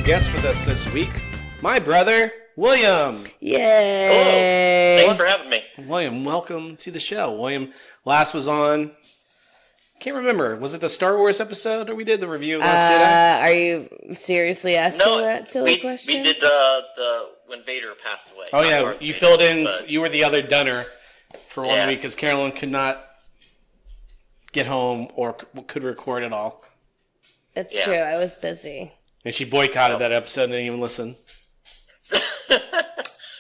guest with us this week, my brother, William. Yay! Hello. Thanks for having me. William, welcome to the show. William last was on, can't remember, was it the Star Wars episode or we did the review of Last Are you seriously asking that silly question? We did the when Vader passed away. Jedi? Oh yeah, you Vader, filled in, but... you were the other dunner for 1 week because Carolyn could not get home or could record at all. It's true, I was busy. And she boycotted that episode and didn't even listen.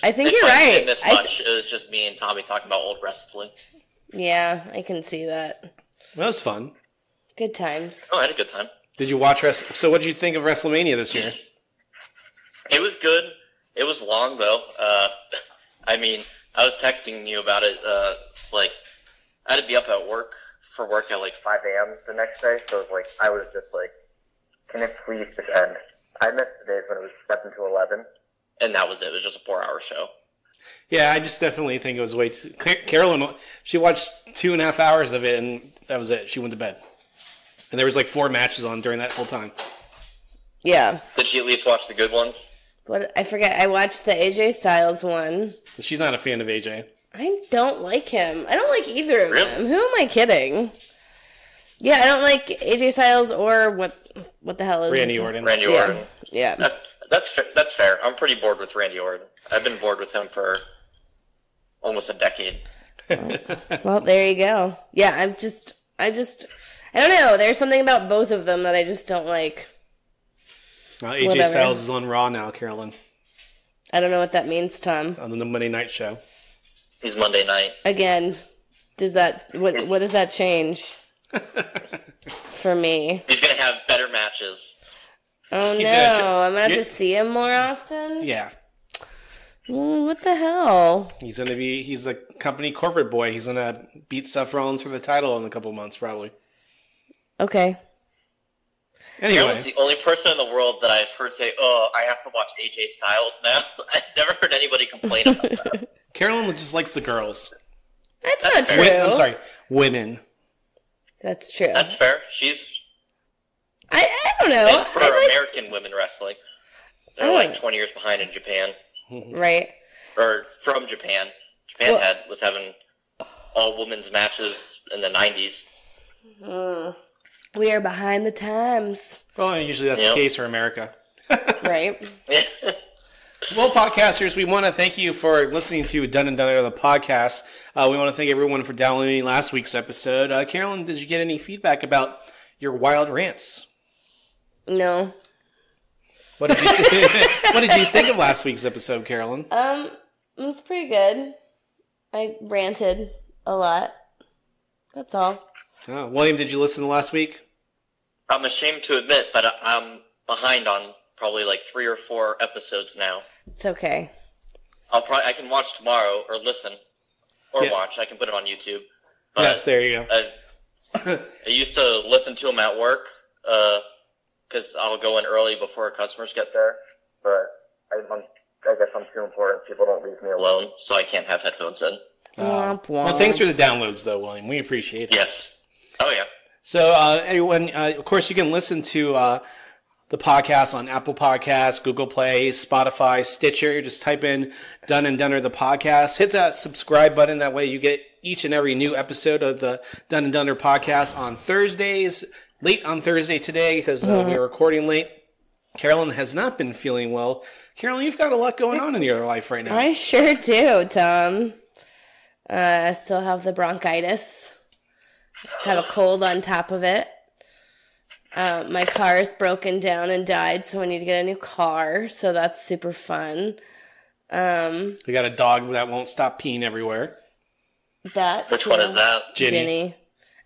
I think you're right. This much. It was just me and Tommy talking about old wrestling. Yeah, I can see that. That was fun. Good times. Oh, I had a good time. Did you watch So what did you think of WrestleMania this year? It was good. It was long, though. I mean, I was texting you about it. It's like, I had to be up at work at like 5 a.m. the next day, so it was like, I was just like, can it please just end? I missed the days when it was 7 to 11, and that was it. It was just a 4-hour show. Yeah, I just definitely think it was way too... Carolyn, she watched 2.5 hours of it, and that was it. She went to bed. And there was like 4 matches on during that whole time. Yeah. Did she at least watch the good ones? What? I forget. I watched the AJ Styles one. She's not a fan of AJ. I don't like him. I don't like either of Really? them. Who am I kidding? Yeah, I don't like AJ Styles or what the hell is Randy Orton. Randy Orton. Yeah. That's fair. I'm pretty bored with Randy Orton. I've been bored with him for almost a decade. Well, there you go. Yeah, I don't know. There's something about both of them that I just don't like. AJ Whatever. Styles is on Raw now, Carolyn. I don't know what that means, Tom. On the Monday Night Show. He's Monday night. Again, what does that change for me? He's going to have better matches. Oh He's no, I'm going to have to see him more often? Yeah. What the hell? He's a company corporate boy. He's going to beat Seth Rollins for the title in a couple months, probably. Okay. Anyway. Carolyn's the only person in the world that I've heard say, "Oh, I have to watch AJ Styles now." I've never heard anybody complain about that. Carolyn just likes the girls. That's not fair. true. I'm sorry, women. That's true. That's fair. She's I don't know. for American women wrestling. They're like 20 years behind in Japan. Right. Or from Japan. Was having all women's matches in the 90s. We are behind the times. Well, usually that's the case for America. Right. Well, podcasters, we want to thank you for listening to Done and Done, the podcast. We want to thank everyone for downloading last week's episode. Carolyn, did you get any feedback about your wild rants? No. What did you think of last week's episode, Carolyn? It was pretty good. I ranted a lot. That's all. Oh, William, did you listen to last week? I'm ashamed to admit, but I'm behind on probably like 3 or 4 episodes now. It's okay. I can watch tomorrow or listen or watch. I can put it on YouTube. But Yes, there you go. I used to listen to them at work because I'll go in early before customers get there. But I guess I'm too important. People don't leave me alone, so I can't have headphones in. Womp womp. Well, thanks for the downloads, though, William. We appreciate it. Yes. Oh, yeah. So, everyone, of course, you can listen to the podcast on Apple Podcasts, Google Play, Spotify, Stitcher. Just type in Done and Dunner, the podcast. Hit that subscribe button. That way you get each and every new episode of the Done and Dunner podcast on Thursdays. Late on Thursday today because we're recording late. Carolyn has not been feeling well. Carolyn, you've got a lot going on in your life right now. I sure do, Tom. I still have the bronchitis. Have a cold on top of it. My car is broken down and died, so I need to get a new car. So that's super fun. We got a dog that won't stop peeing everywhere. Which one is that? Ginny.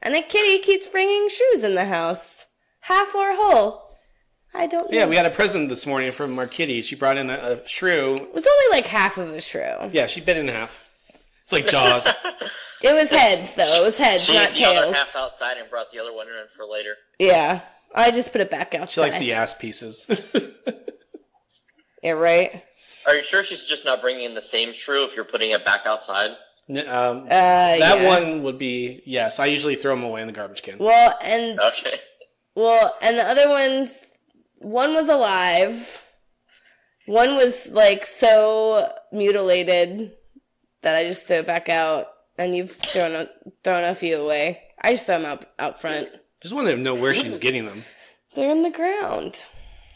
And a kitty keeps bringing shoes in the house. Half or whole. I don't know. Yeah, we had a present this morning from our kitty. She brought in a shrew. It was only like half of a shrew. Yeah, she bit it in half. It's like Jaws. It was heads, though. It was heads, She not ate the other tails. half outside and brought the other one in for later. Yeah. I just put it back outside. She likes the ass pieces. Yeah, right? Are you sure she's just not bringing in the same shrew if you're putting it back outside? That one would be, yes. I usually throw them away in the garbage can. Well, and Okay. the other ones, one was alive, One was like so mutilated that I just threw it back out, and you've thrown a few away. I just throw them out front. Just wanted to know where she's getting them. They're in the ground.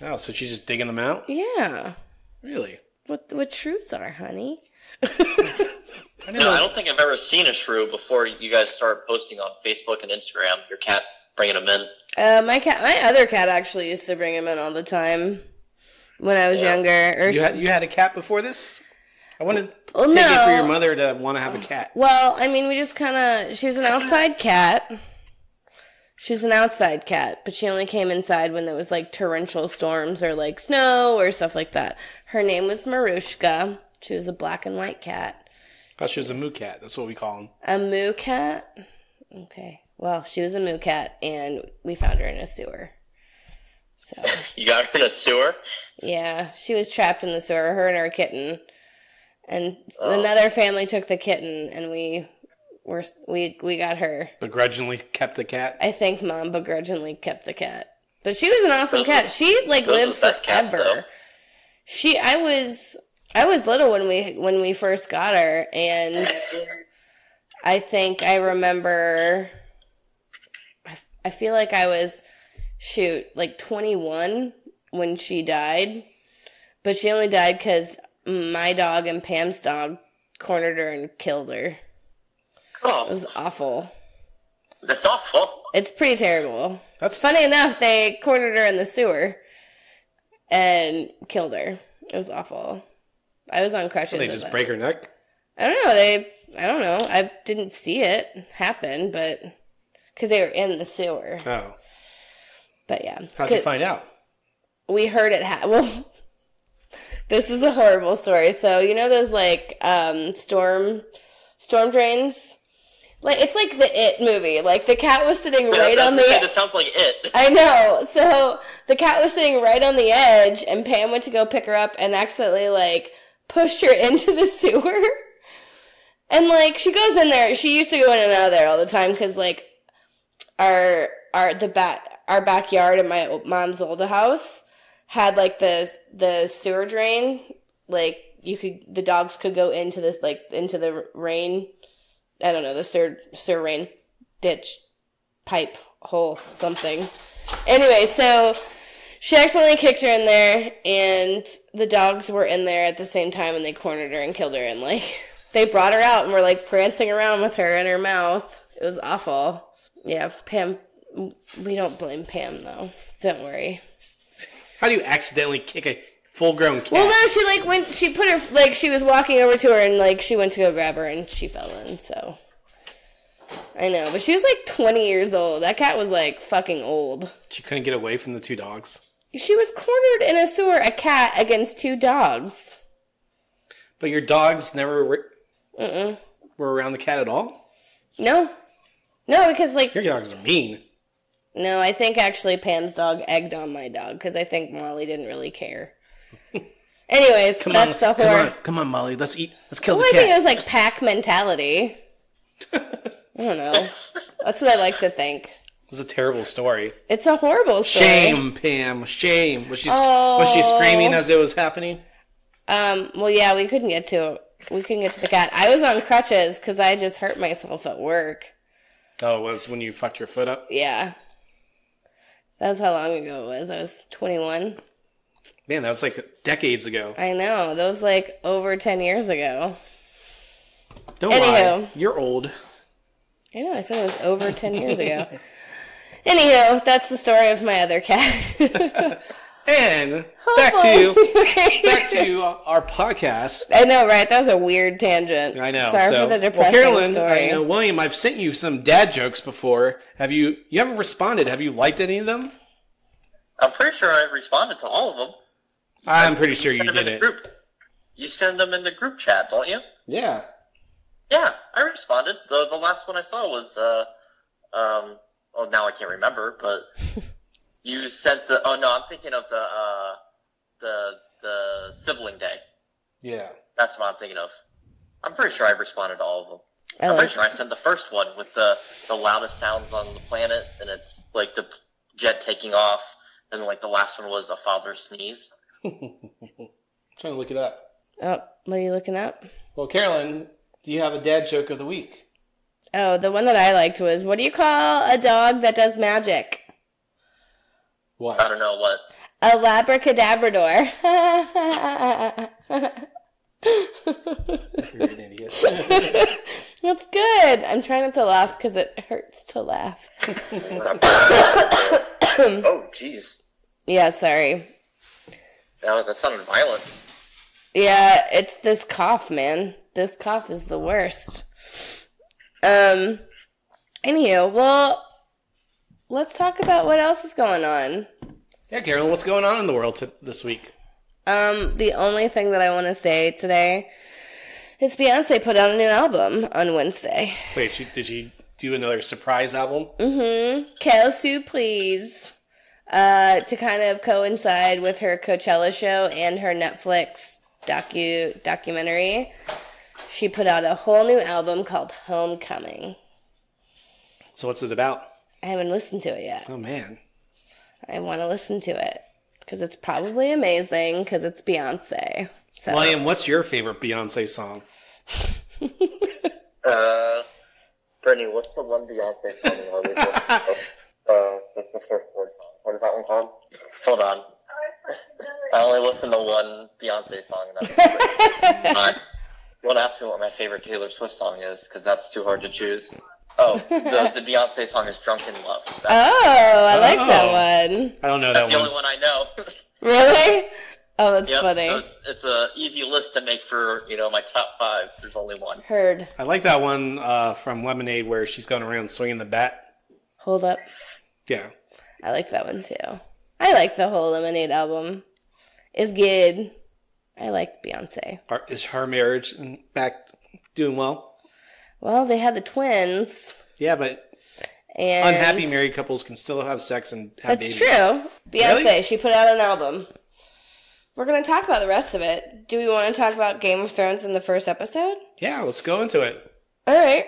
Oh, so she's just digging them out? Yeah. Really? What shrews are, honey? I don't think I've ever seen a shrew before you guys start posting on Facebook and Instagram. Your cat bringing them in. My other cat actually used to bring them in all the time when I was younger. You had a cat before this? I wanted to take it for your mother to want to have a cat. Well, I mean, we just she was an outside cat. She was an outside cat, but she only came inside when there was like torrential storms or like snow or stuff like that. Her name was Marushka. She was a black and white cat. I thought she was a moo cat. That's what we call them. A moo cat? Okay. Well, she was a moo cat, and we found her in a sewer. So You got her in a sewer? yeah, she was trapped in the sewer, her and her kitten. And another family took the kitten, and we got her. Begrudgingly kept the cat? I think Mom begrudgingly kept the cat. But she was an awesome cat. She lived forever. I was little when we first got her, and I think I remember. I feel like I was like 21 when she died, but she only died because my dog and Pam's dog cornered her and killed her. Oh, it was awful. That's awful. It's pretty terrible. That's funny enough. They cornered her in the sewer and killed her. It was awful. I was on crutches. Did they just break her neck? I don't know. I don't know. I didn't see it happen, but because they were in the sewer. Oh. But yeah. How'd you find out? We heard it well, this is a horrible story. So, you know those like storm drains? Like it's like the It movie. Like the cat was sitting right on the edge. This sounds like It. I know. So the cat was sitting right on the edge, and Pam went to go pick her up and accidentally like pushed her into the sewer. And like she goes in there. She used to go in and out of there all the time because like our backyard in my mom's old house had like the sewer drain. Like the dogs could go into this like into the rain. I don't know, the sewer rain ditch, pipe, hole, something. Anyway, so she accidentally kicked her in there, and the dogs were in there at the same time, and they cornered her and killed her. And, like, they brought her out and were, like, prancing around with her in her mouth. It was awful. Yeah, Pam, we don't blame Pam, though. Don't worry. How do you accidentally kick a full-grown cat? Well, no, she put her, like, she was walking over to her, and, like, she went to go grab her, and she fell in, so. I know, but she was, like, 20 years old. That cat was, like, fucking old. She couldn't get away from the two dogs? She was cornered in a sewer, a cat against two dogs. But your dogs never were around the cat at all? No. No, because, like... Your dogs are mean. No, I think, actually, Pam's dog egged on my dog, because I think Molly didn't really care. Anyways, Come on, Molly. Let's eat. Let's kill the cat. I think it was like pack mentality. I don't know. That's what I like to think. It's a terrible story. It's a horrible story. Shame, Pam. Shame. Was she screaming as it was happening? Well, yeah, we couldn't get to the cat. I was on crutches because I just hurt myself at work. Oh, it was when you fucked your foot up? Yeah. That was how long ago it was. I was 21. Man, that was like decades ago. I know. That was like over 10 years ago. Don't lie. You're old. I know. I said it was over 10 years ago. Anywho, that's the story of my other cat. And back to our podcast. I know, right? That was a weird tangent. I know. Sorry for the depressing Carolyn, story. William, I've sent you some dad jokes before. You haven't responded. Have you liked any of them? I'm pretty sure I've responded to all of them. I'm pretty sure you did it. You send them in the group chat, don't you? Yeah. Yeah, I responded. The last one I saw was, well, now I can't remember, but you sent I'm thinking of the sibling day. Yeah. That's what I'm thinking of. I'm pretty sure I've responded to all of them. I'm pretty sure I sent the first one with the loudest sounds on the planet, and it's like the jet taking off, and like the last one was a father sneeze. trying to look it up. Oh, what are you looking up? Well, Carolyn, do you have a dad joke of the week? Oh, the one that I liked was, what do you call a dog that does magic? What? I don't know what. A labracadabrador. You're an idiot. That's good. I'm trying not to laugh because it hurts to laugh. Oh, jeez. Yeah, sorry. That sounded violent. Yeah, it's this cough, man. This cough is the worst. Anywho, well, let's talk about what else is going on. Yeah, Carolyn, what's going on in the world this week? The only thing that I want to say today is Beyonce put out a new album on Wednesday. Wait, did she do another surprise album? Mm-hmm. Quelle surprise. To kind of coincide with her Coachella show and her Netflix documentary, she put out a whole new album called Homecoming. So what's it about? I haven't listened to it yet. Oh, man. I want to listen to it because it's probably amazing because it's Beyonce. So. William, what's your favorite Beyonce song? Brittany, what's the one Beyonce song you always listen to? That's the first word song. What is that one called? Hold on. I only listen to one Beyonce song. And that's you want to ask me what my favorite Taylor Swift song is, because that's too hard to choose. Oh, the Beyonce song is Drunk in Love. I like that one. I don't know That's that one. the only one I know. Really? Oh, that's funny. So it's an easy list to make for, my top 5. There's only one. Heard. I like that one from Lemonade where she's going around swinging the bat. Hold up. Yeah. I like that one too. I like the whole Lemonade album. It's good. I like Beyonce. Is her marriage back doing well? Well, they had the twins. Yeah, but and unhappy married couples can still have sex and have babies. That's true. Beyonce, Really? she put out an album. We're going to talk about the rest of it. Do we want to talk about Game of Thrones in the first episode? Yeah, let's go into it. All right.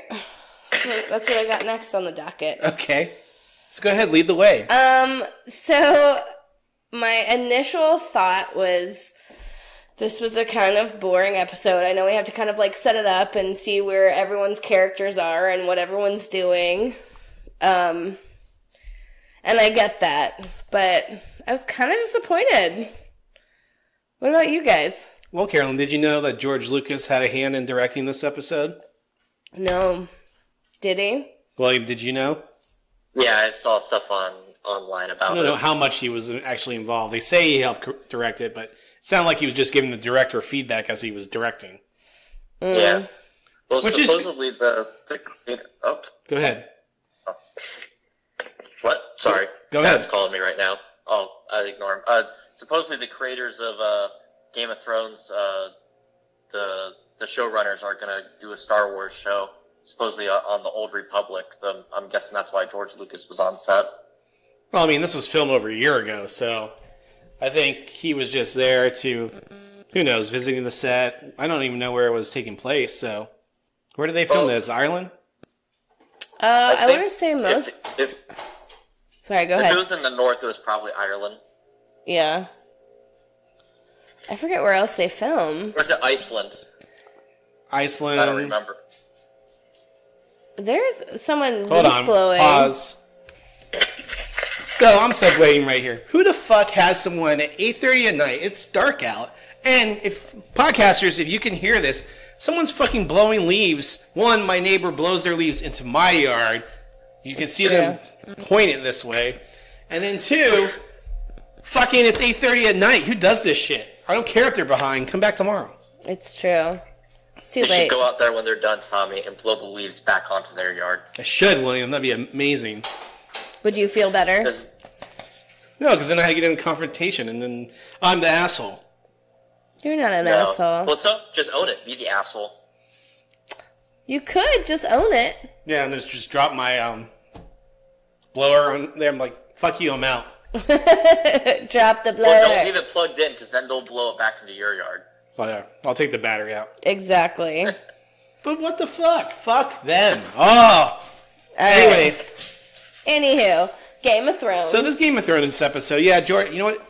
That's what I got next on the docket. Okay. Let's go ahead, lead the way. So my initial thought was this was a kind of boring episode. I know we have to kind of like set it up and see where everyone's characters are and what everyone's doing. And I get that, but I was kind of disappointed. What about you guys? Well, Carolyn, did you know that George Lucas had a hand in directing this episode? No. Did he? William, did you know? Yeah, I saw stuff online about it. I don't know how much he was actually involved. They say he helped direct it, but it sounded like he was just giving the director feedback as he was directing. Yeah. Well, Which supposedly the oh. Go ahead. Oh. What? Sorry. Go ahead. Dad's calling me right now. Oh, I ignore him. Supposedly the creators of Game of Thrones, the showrunners are going to do a Star Wars show, supposedly on the Old Republic. I'm guessing that's why George Lucas was on set. Well, I mean, this was filmed over a year ago, so I think he was just there to, who knows, visiting the set. I don't even know where it was taking place, so. Where did they film this? Ireland? I want to say most... Sorry, go ahead. If it was in the north, it was probably Ireland. Yeah. I forget where else they film. Or is it Iceland? Iceland. I don't remember. There's someone Hold on. blowing. Pause. So I'm segueing right here. Who the fuck has someone at 8:30 at night? It's dark out. And if podcasters, if you can hear this, someone's fucking blowing leaves. One, my neighbor blows their leaves into my yard. You can see them point it this way. And then two, fucking it's 8:30 at night. Who does this shit? I don't care if they're behind. Come back tomorrow. It's true. It's too You late. should go out there when they're done, Tommy, and blow the leaves back onto their yard. I should, William. That'd be amazing. Would you feel better? No, because then I get in a confrontation, and then I'm the asshole. You're not an No. asshole. Well, so just own it. Be the asshole. You could just own it. Yeah, and just drop my blower on there. I'm like, fuck you, I'm out. Drop the blower. Well, don't leave it plugged in, because then they'll blow it back into your yard. Oh, yeah. I'll take the battery out. Exactly. But what the fuck? Fuck them. Oh! Anyway. Anywho, Game of Thrones. So this Game of Thrones episode, yeah, George, you know what?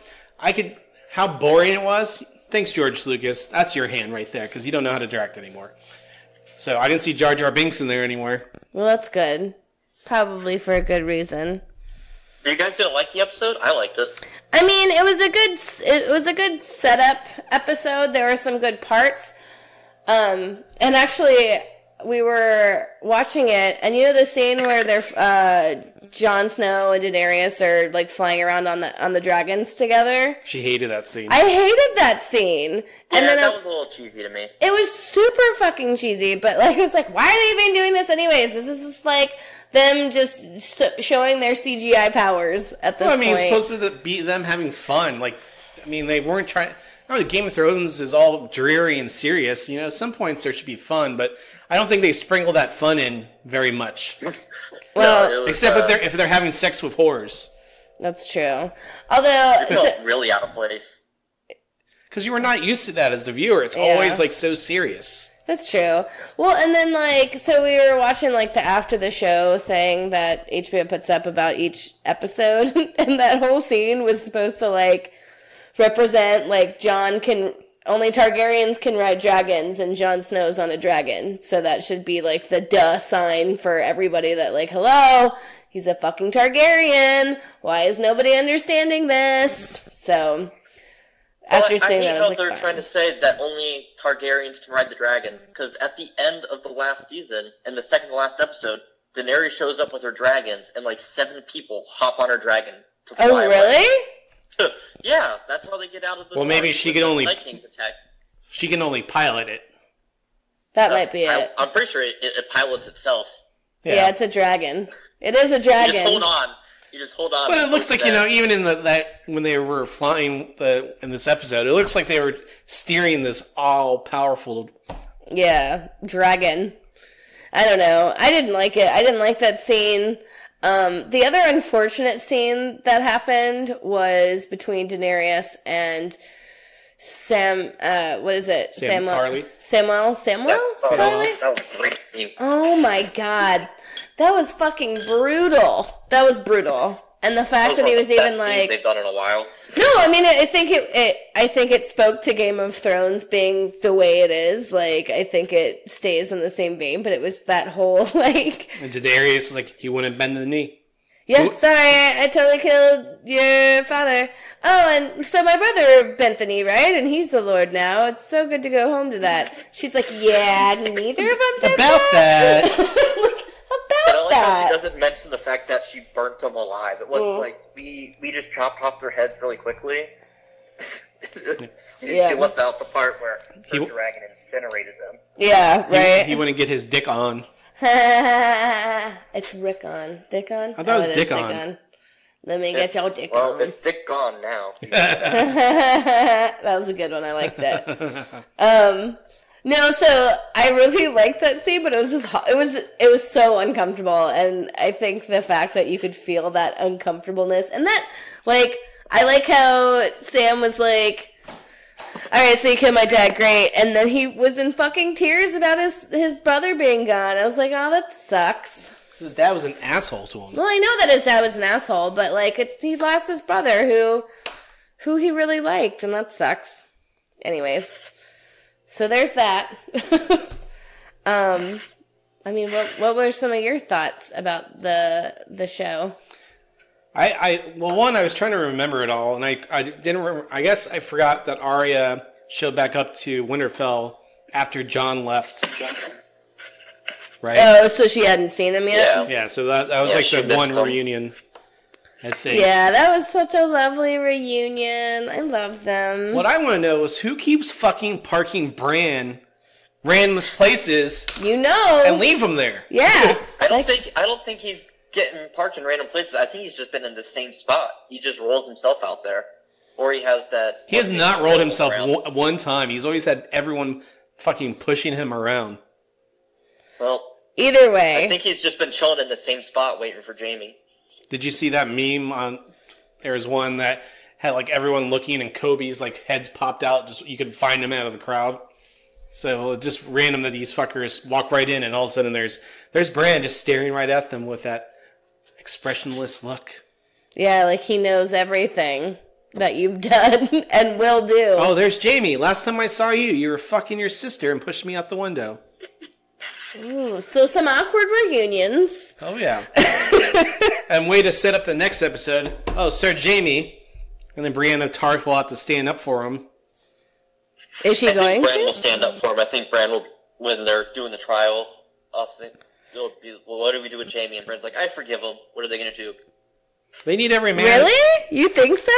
How boring it was? thanks, George Lucas. That's your hand right there, because you don't know how to direct anymore. So I didn't see Jar Jar Binks in there anymore. Well, that's good. Probably for a good reason. You guys didn't like the episode? I liked it. I mean, it was a good setup episode. There were some good parts. And actually, we were watching it, and you know the scene where they're Jon Snow and Daenerys are like flying around on the dragons together. She hated that scene. I hated that scene. Yeah, and then that was a little cheesy to me. It was super fucking cheesy, but like, it was like, why are they even doing this anyways? This is just like them just showing their CGI powers at this point. It's supposed to be them having fun. Like, I mean, they weren't trying... Game of Thrones is all dreary and serious. You know, at some points there should be fun, but I don't think they sprinkle that fun in very much. Well, except if they're having sex with whores. That's true. Although... It felt really out of place. Because you were not used to that as the viewer. It's always, like, so serious. That's true. Well, and then, like, so we were watching, like, the after the show thing that HBO puts up about each episode, and that whole scene was supposed to, like, represent, like, only Targaryens can ride dragons, and Jon Snow's on a dragon. So that should be, like, the duh sign for everybody that, like, hello, he's a fucking Targaryen. Why is nobody understanding this? So... After saying that, I hate how they're trying to say that only Targaryens can ride the dragons, because at the end of the last season, in the second to last episode, Daenerys shows up with her dragons, and like 7 people hop on her dragon to fly away. Really? Yeah, that's how they get out of the... Well, maybe she can only... Night King's attack. She can only pilot it. That might be it. I'm pretty sure it pilots itself. Yeah, it's a dragon. It is a dragon. You just hold on. But it looks like, even in that when they were flying in this episode, it looks like they were steering this all-powerful... Yeah, dragon. I don't know. I didn't like it. I didn't like that scene. The other unfortunate scene that happened was between Daenerys and what is it? Tarly? Samuel? Tarly? That was great. Oh my god. That was fucking brutal. That was brutal. And the fact that he was even like... they've done in a while. No, I mean, I think it spoke to Game of Thrones being the way it is. Like, I think it stays in the same vein, but it was that whole, like... And Daenerys, like, he wouldn't bend the knee. Yeah, sorry, I totally killed your father. Oh, and so my brother bent the knee, right? And he's the Lord now. It's so good to go home to that. She's like, yeah, neither of them did about that. About that. She doesn't mention the fact that she burnt them alive. It wasn't like, we just chopped off their heads really quickly. She left out the part where her dragon incinerated them. Yeah, right. He wouldn't get his dick on. It's Rickon. Dickon? I thought it was Dickon. Let me get your dick on. on. Well, it's Dick gone now. That was a good one. I liked it. No, so I really liked that scene, but it was just it was so uncomfortable, and I think the fact that you could feel that uncomfortableness, and that, like, I like how Sam was like, alright, so you killed my dad, great, and then he was in fucking tears about his brother being gone. I was like, oh, that sucks. His dad was an asshole to him. Well, I know that his dad was an asshole, but, like, he lost his brother who he really liked, and that sucks. Anyways. So there's that. I mean, what were some of your thoughts about the show? I was trying to remember it all, and I didn't remember. I guess I forgot that Arya showed back up to Winterfell after Jon left. Right? Oh, so she hadn't seen him yet? Yeah, so that was like the one reunion, I think. Yeah, that was such a lovely reunion. I love them. What I want to know is who keeps fucking parking Bran random places, and leave him there. Yeah. I don't think he's getting parked in random places. I think he's just been in the same spot. He just rolls himself out there, or he has that. He has not rolled himself one time. He's always had everyone fucking pushing him around. Well, either way, I think he's just been chilling in the same spot waiting for Jaime. Did you see that meme on? There was one that had like everyone looking, and Kobe's like heads popped out. Just you could find him out of the crowd. So just random that these fuckers walk right in, and all of a sudden there's Bran just staring right at them with that expressionless look. Yeah, like he knows everything. that you've done and will do. Oh, there's Jamie. Last time I saw you, you were fucking your sister and pushed me out the window. Ooh, so some awkward reunions. Oh, yeah. And way to set up the next episode. Oh, Sir Jamie. And then Brianna Tarth will have to stand up for him. Is she going Bran to? will stand up for him. I think Bran will, when they're doing the trial, it'll be, well, what do we do with Jamie? And Bran's like, I forgive him. What are they going to do? They need every man. Really? You think so?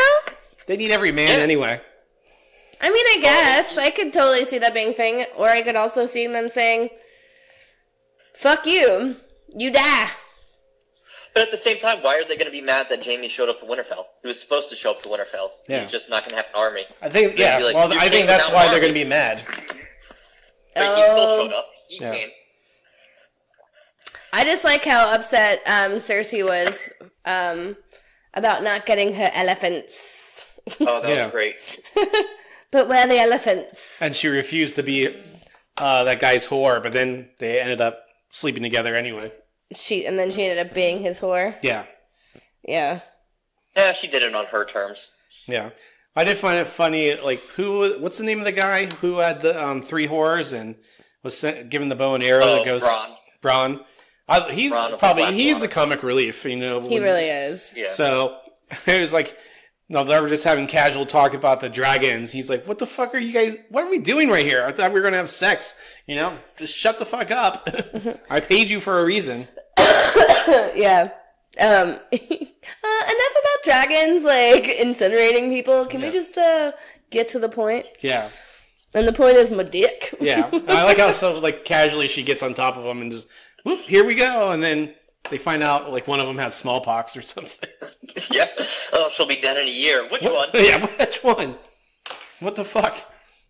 They need every man anyway. I mean, I guess. I could totally see that being a thing. Or I could also see them saying, fuck you. You die. But at the same time, why are they going to be mad that Jamie showed up to Winterfell? He was supposed to show up to Winterfell. Yeah. He's just not going to have an army. I think, They'd yeah. be like, Well, "You I think came that's without why they're going army." to be mad. But he still showed up. He Yeah. came. I just like how upset Cersei was about not getting her elephants. Oh, that Yeah. was great. But where are the elephants? And she refused to be that guy's whore, but then they ended up sleeping together anyway. And then she ended up being his whore. Yeah. Yeah. Yeah, she did it on her terms. Yeah. I did find it funny, like, what's the name of the guy who had the 3 whores and was given the bow and arrow that goes... Bronn. Bronn. He's Bronn probably, he's Blackwater. a comic relief, you know. He really is. Yeah. So, it was like, no, they were just having casual talk about the dragons. He's like, what the fuck are you guys, what are we doing right here? I thought we were going to have sex. You know, just shut the fuck up. I paid you for a reason. Yeah. Enough about dragons, like, incinerating people. Can we just get to the point? Yeah. And the point is my dick. Yeah. I like how so, like, casually she gets on top of them and just, whoop, here we go. And then they find out, like, one of them has smallpox or something. Yeah. Oh, she'll be dead in a year. Which one? Yeah, which one? What the fuck?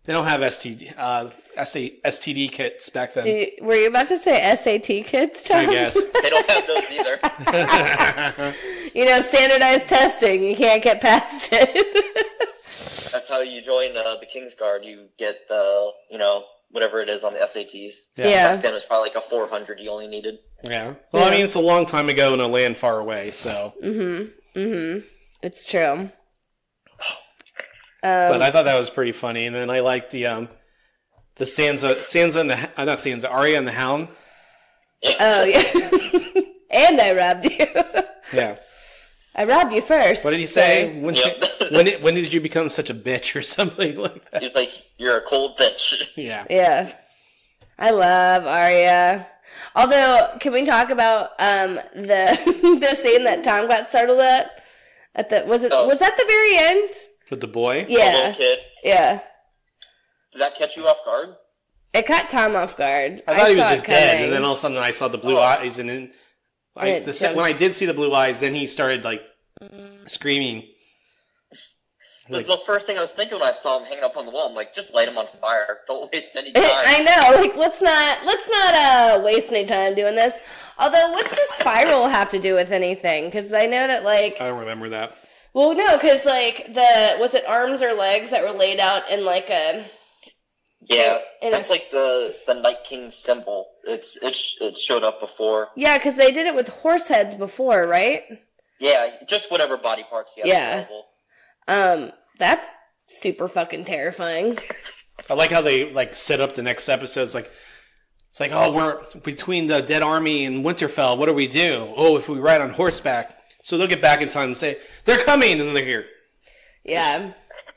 They don't have STD kits back then. Were you about to say SAT kids, Tom? I guess. They don't have those either. You know, standardized testing. You can't get past it. That's how you join the King's Guard. You get the, whatever it is on the SATs. Yeah. Back then it was probably like a 400 you only needed. Yeah. Well, I mean, it's a long time ago in a land far away, so. It's true. But I thought that was pretty funny, and then I liked the Sansa and not Sansa, Arya and the Hound. Oh, yeah. And I robbed you. Yeah. I robbed you first. What did he say? Yep. When did you become such a bitch or something like that? He's like, you're a cold bitch. Yeah. Yeah. I love Arya. Although, can we talk about the scene that Tom got startled at? Was that the very end? With the boy? The Yeah. little kid. Yeah. Did that catch you off guard? It caught Tom off guard. I thought he was saw it just dead, coming. and then all of a sudden I saw the blue eyes, and then when I did see the blue eyes, then he started like screaming. The first thing I was thinking when I saw him hanging up on the wall, I'm like, just light him on fire. Don't waste any time. I know, like let's not waste any time doing this. Although, what's the spiral have to do with anything? Because I know that like I don't remember that. well, no, because like was it arms or legs that were laid out in like a Yeah, in that's like the Night King symbol. It showed up before. yeah, because they did it with horse heads before, right? Yeah, just whatever body parts he had available. That's super fucking terrifying. I like how they like set up the next episode. It's like, oh, we're between the dead army and Winterfell. What do we do? Oh, if we ride on horseback. So they'll get back in time and say, they're coming, and then they're here. Yeah.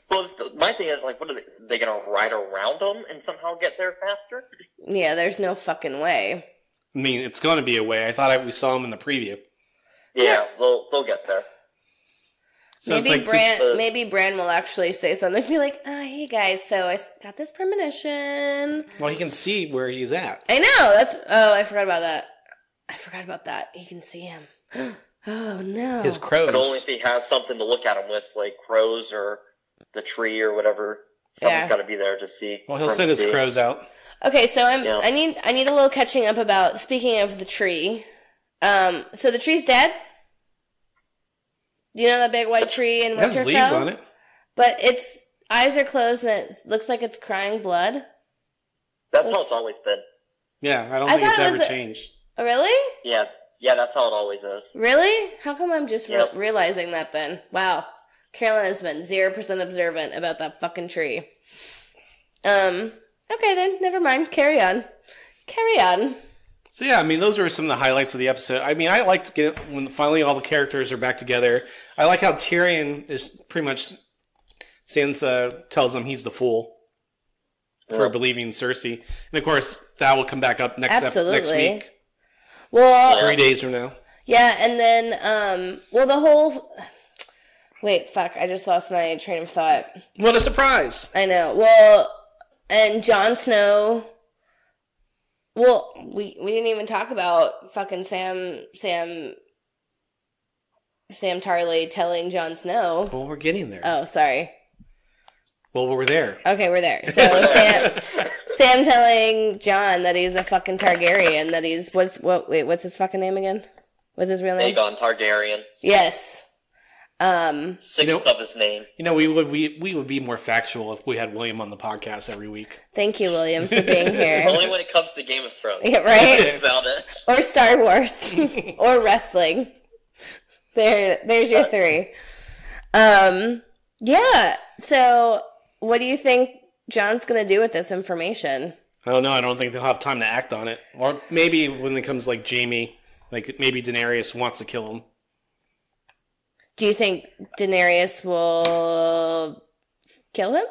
Well, my thing is, like, what are they going to ride around them and somehow get there faster? Yeah, there's no fucking way. I mean, it's going to be a way. I thought we saw them in the preview. Yeah, they'll get there. So Maybe Bran will actually say something, be like, hey guys, so I got this premonition. Well, he can see where he's at. I know, I forgot about that. He can see him. Oh no. His crows. But only if he has something to look at him with, like crows or the tree or whatever. Someone's got to be there to see. Well, he'll send his crows out. Okay, so I need a little catching up about, speaking of the tree. So the tree's dead? Do you know that big white tree in Winterfell? It has leaves on it. But its eyes are closed and it looks like it's crying blood. That's how it's always been. Yeah, I don't think it's ever changed. Oh, really? Yeah, that's how it always is. Really? How come I'm just realizing that then? Wow. Carolyn has been 0% observant about that fucking tree. Okay then, never mind. Carry on. So yeah, I mean, those are some of the highlights of the episode. I mean, I like to get when finally all the characters are back together. I like how Tyrion is pretty much Sansa tells him he's the fool for believing Cersei, and of course that will come back up next week. Well, 3 days from now. Yeah, and then the whole. Wait, fuck! I just lost my train of thought. What a surprise! I know. Well, and Jon Snow. Well, we didn't even talk about fucking Sam Tarly telling Jon Snow. Well, we're getting there. Oh, sorry. Well, we're there. Okay, we're there. So Sam telling Jon that he's a fucking Targaryen. That he's what's his fucking name again? What's his real name? Aegon Targaryen. Yes. Sixth of his name. You know, we would be more factual if we had William on the podcast every week. Thank you, William, for being here. Only when it comes to Game of Thrones. Yeah, right? That's about it. Or Star Wars. Or wrestling. There's your three. Yeah. So, what do you think Jon's going to do with this information? I don't know. I don't think they'll have time to act on it. Or maybe when it comes like Jaime, like maybe Daenerys wants to kill him. Do you think Daenerys will kill him?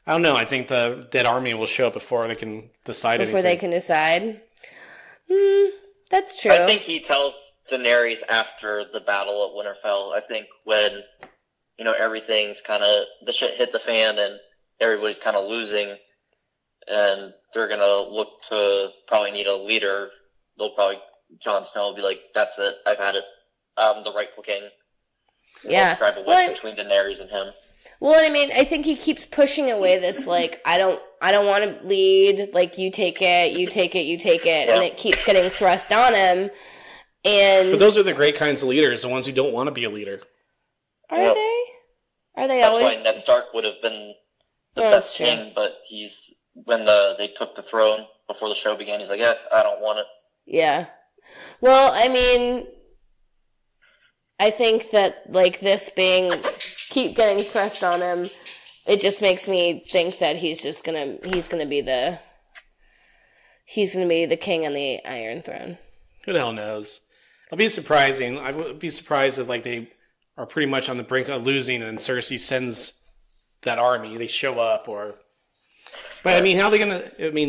I don't know. I think the dead army will show up before they can decide anything. Before they can decide? That's true. I think he tells Daenerys after the battle at Winterfell. I think when, everything's kind of, the shit hit the fan and everybody's kind of losing and they're going to look to probably need a leader, Jon Snow will be like, that's it, I've had it. I'm the rightful king. Yeah. Drive a wedge between Daenerys and him. Well, I mean, I think he keeps pushing away this, like, I don't want to lead, like, you take it, and it keeps getting thrust on him, But those are the great kinds of leaders, the ones who don't want to be a leader. Are they? Are they That's always? why Ned Stark would have been the best king, but when they took the throne before the show began, he's like, yeah, I don't want it. Yeah. Well, I mean, I think that, like, this keep getting thrust on him, it just makes me think that he's gonna be the king on the Iron Throne. Who the hell knows? It'll be surprising. I would be surprised if, like, they are pretty much on the brink of losing and Cersei sends that army. They show up But, I mean, how are they going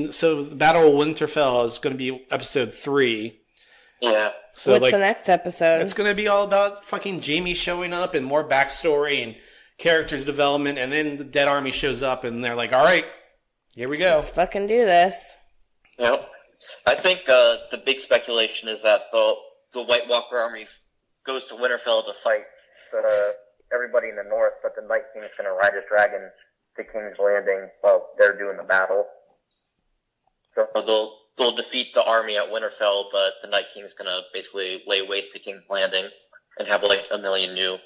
to... so the Battle of Winterfell is going to be episode 3. Yeah. So, what's the next episode? It's going to be all about fucking Jaime showing up and more backstory and character development, and then the dead army shows up and they're like, all right, here we go. Let's fucking do this. Yep. I think the big speculation is that the White Walker army goes to Winterfell to fight everybody in the north, but the Night King is going to ride his dragon to King's Landing while they're doing the battle. So they'll defeat the army at Winterfell, but the Night King is going to basically lay waste to King's Landing and have like 1 million new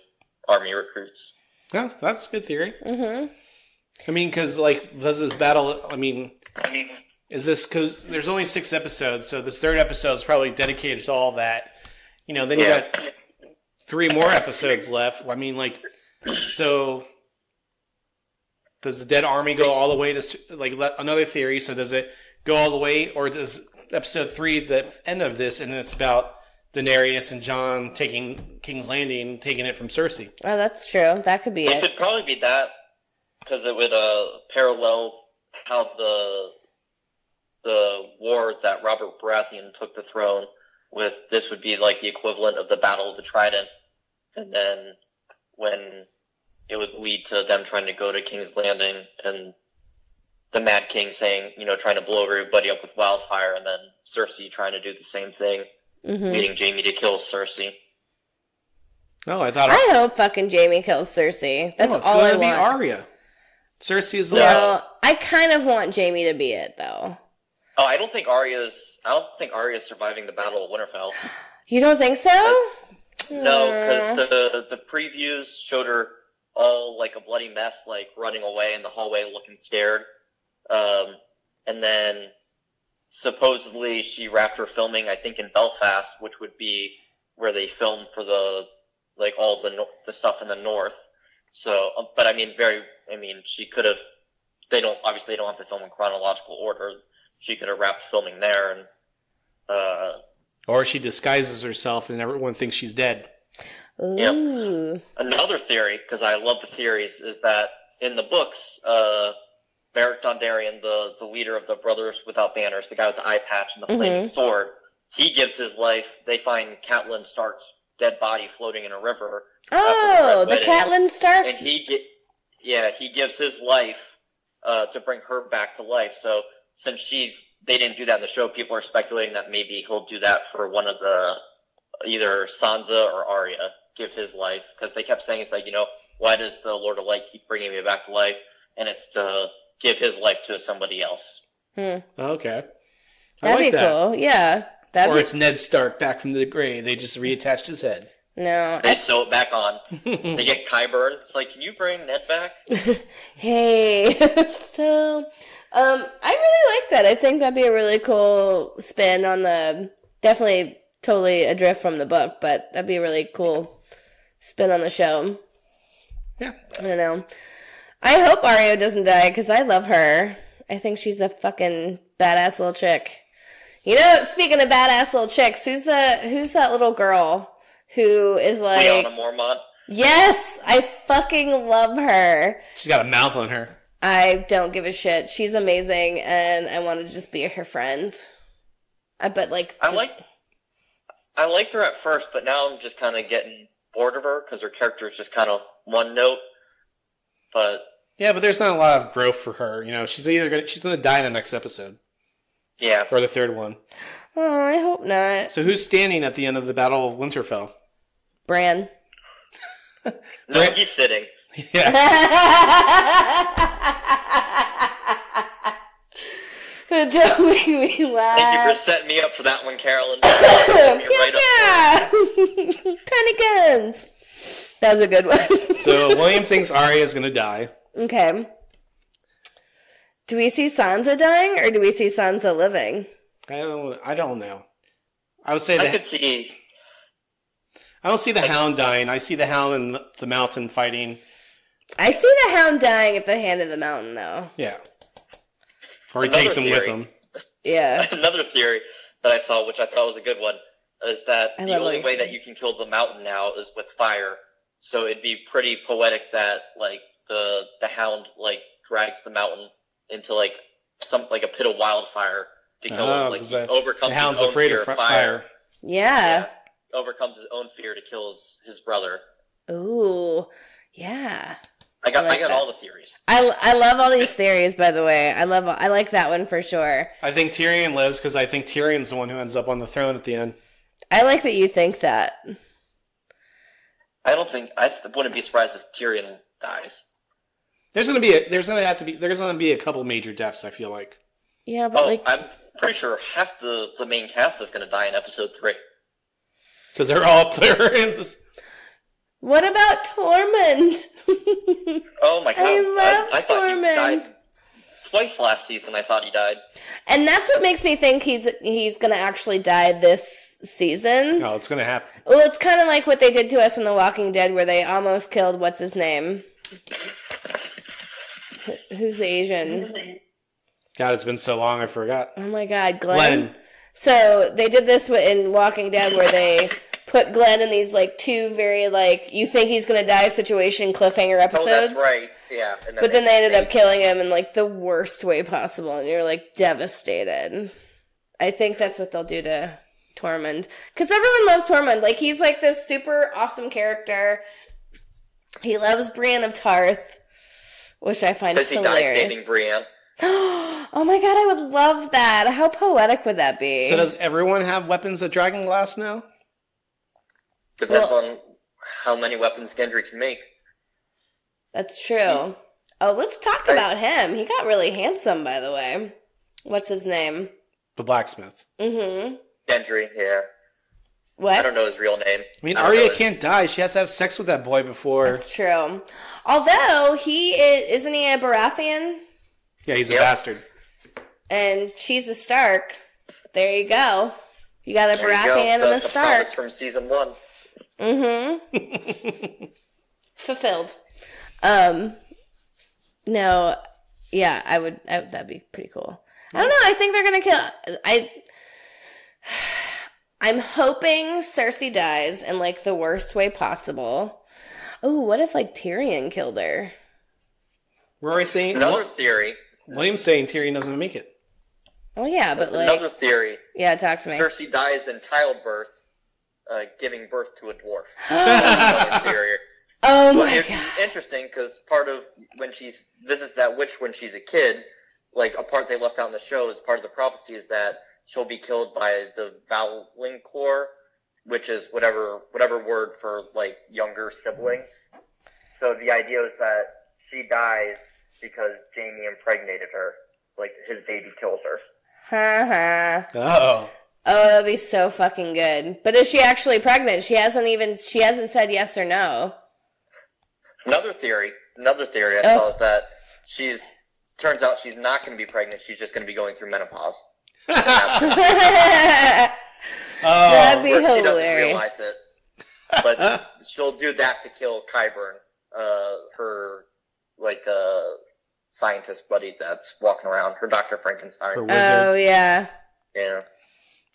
army recruits. Yeah, that's a good theory. Mm-hmm. I mean, because, like, does this battle... is this... Because there's only 6 episodes, so this 3rd episode is probably dedicated to all that. Then you got 3 more episodes left. I mean, like... So... Does the dead army go all the way to... Like, another theory, so does it go all the way, or does episode 3, the end of this, and it's about Daenerys and Jon taking King's Landing, taking it from Cersei? Oh, that's true. That could be it. It could probably be that, because it would parallel how the war that Robert Baratheon took the throne with. This would be like the equivalent of the Battle of the Trident, and then when it would lead to them trying to go to King's Landing and the Mad King saying, trying to blow everybody up with wildfire, and then Cersei trying to do the same thing, leading Jaime to kill Cersei. Oh, I hope fucking Jaime kills Cersei. That's all I want. It's going to be Arya. Cersei is the last. I kind of want Jaime to be it, though. Oh, I don't think Arya's surviving the Battle of Winterfell. You don't think so? No, because the previews showed her all like a bloody mess, like running away in the hallway looking scared. And then supposedly she wrapped her filming, I think, in Belfast, which would be where they filmed for all the stuff in the north. So, but she could have. They don't have to film in chronological order. She could have wrapped filming there, and or she disguises herself and everyone thinks she's dead. Ooh. Yep. Another theory, because I love the theories, is that in the books, Beric Dondarrion, the leader of the Brothers Without Banners, the guy with the eye patch and the flaming sword, he gives his life. They find Catelyn Stark's dead body floating in a river. Oh, the Catelyn Stark? And he gives his life to bring her back to life. So since they didn't do that in the show, people are speculating that maybe he'll do that for one of the, either Sansa or Arya, give his life. Because they kept saying, it's like, why does the Lord of Light keep bringing me back to life? And it's to give his life to somebody else. Okay. That'd be cool, yeah. It's Ned Stark back from the grave. They just reattached his head. No. They sew it back on. They get Qyburn. It's like, can you bring Ned back? Hey. So, I really like that. I think that'd be a really cool spin on definitely totally adrift from the book, but that'd be a really cool spin on the show. Yeah. I don't know. I hope Arya doesn't die, because I love her. I think she's a fucking badass little chick. Speaking of badass little chicks, who's that little girl who is like... Lyanna Mormont. Yes! I fucking love her. She's got a mouth on her. I don't give a shit. She's amazing, and I want to just be her friend. I liked her at first, but now I'm just kind of getting bored of her, because her character is just kind of one note. But... Yeah, but there's not a lot of growth for her. She's gonna die in the next episode. Yeah. Or the third one. Oh, I hope not. So who's standing at the end of the Battle of Winterfell? Bran. No, he's sitting. Yeah. Don't make me laugh. Thank you for setting me up for that one, Carolyn. Tiny guns. That was a good one. So William thinks Arya is gonna die. Okay. Do we see Sansa dying, or do we see Sansa living? I don't know. I would say I could see... I don't see the Hound dying. I see the Hound in the mountain fighting. I see the Hound dying at the hand of the mountain, though. Yeah. Or he takes him with him. Yeah. Another theory that I saw, which I thought was a good one, is that the only way that you can kill the mountain now is with fire. So it'd be pretty poetic that, the Hound, drags the mountain into, a pit of wildfire to kill him. He overcomes his own fear of fire. Yeah. Overcomes his own fear to kill his brother. Ooh. Yeah. I got all the theories. I love all these theories, by the way. I like that one for sure. I think Tyrion lives because I think Tyrion's the one who ends up on the throne at the end. I like that you think that. I wouldn't be surprised if Tyrion dies. There's gonna be a couple major deaths, I feel like. Yeah, but I'm pretty sure half the main cast is gonna die in episode 3. Because they're all up there. What about Tormund? Oh my god! I thought Tormund. He died twice last season. I thought he died, and that's what makes me think he's gonna actually die this season. No, it's gonna happen. Well, it's kind of like what they did to us in The Walking Dead, where they almost killed what's his name. Who's the Asian? God, it's been so long, I forgot. Oh my god, Glenn. So they did this in Walking Dead, where they put Glenn in these two very you think he's gonna die situation cliffhanger episodes. Oh, that's right. Yeah. But then they ended up killing him in the worst way possible, and you're devastated. I think that's what they'll do to Tormund, because everyone loves Tormund. He's this super awesome character. He loves Brienne of Tarth, which I find hilarious. Does he die saving Brienne? Oh my god, I would love that. How poetic would that be? So does everyone have weapons of dragonglass now? Depends on how many weapons Gendry can make. That's true. Oh, let's talk about him. He got really handsome, by the way. What's his name? The blacksmith. Mm-hmm. Gendry, yeah. What? I don't know his real name. I mean, Arya can't die. She has to have sex with that boy before. That's true. Although, isn't he a Baratheon? Yeah, he's a bastard. And she's a Stark. There you go. You got a Baratheon and a Stark. From season 1. Mm-hmm. Fulfilled. No, yeah, I would. That'd be pretty cool. I don't know. I think they're gonna kill. I'm hoping Cersei dies in like the worst way possible. Oh, what if like Tyrion killed her? Rory saying another theory. William's saying Tyrion doesn't make it. Oh yeah, but like another theory. Yeah, talk to me. Cersei dies in childbirth, giving birth to a dwarf. Another theory. Oh but my it'd god! be interesting because part of when she visits that witch when she's a kid, like a part they left out in the show is part of the prophecy is that she'll be killed by the Valinclor, which is whatever word for like younger sibling. So the idea is that she dies because Jaime impregnated her, like his baby kills her. Oh. Oh, that'd be so fucking good. But is she actually pregnant? She hasn't said yes or no. Another theory I saw is that turns out she's not going to be pregnant. She's just going to be going through menopause. That'd be She doesn't hilarious. realize it, but she'll do that to kill Qyburn, her scientist buddy that's walking around, her Dr. Frankenstein. Her wizard. Oh yeah. Yeah.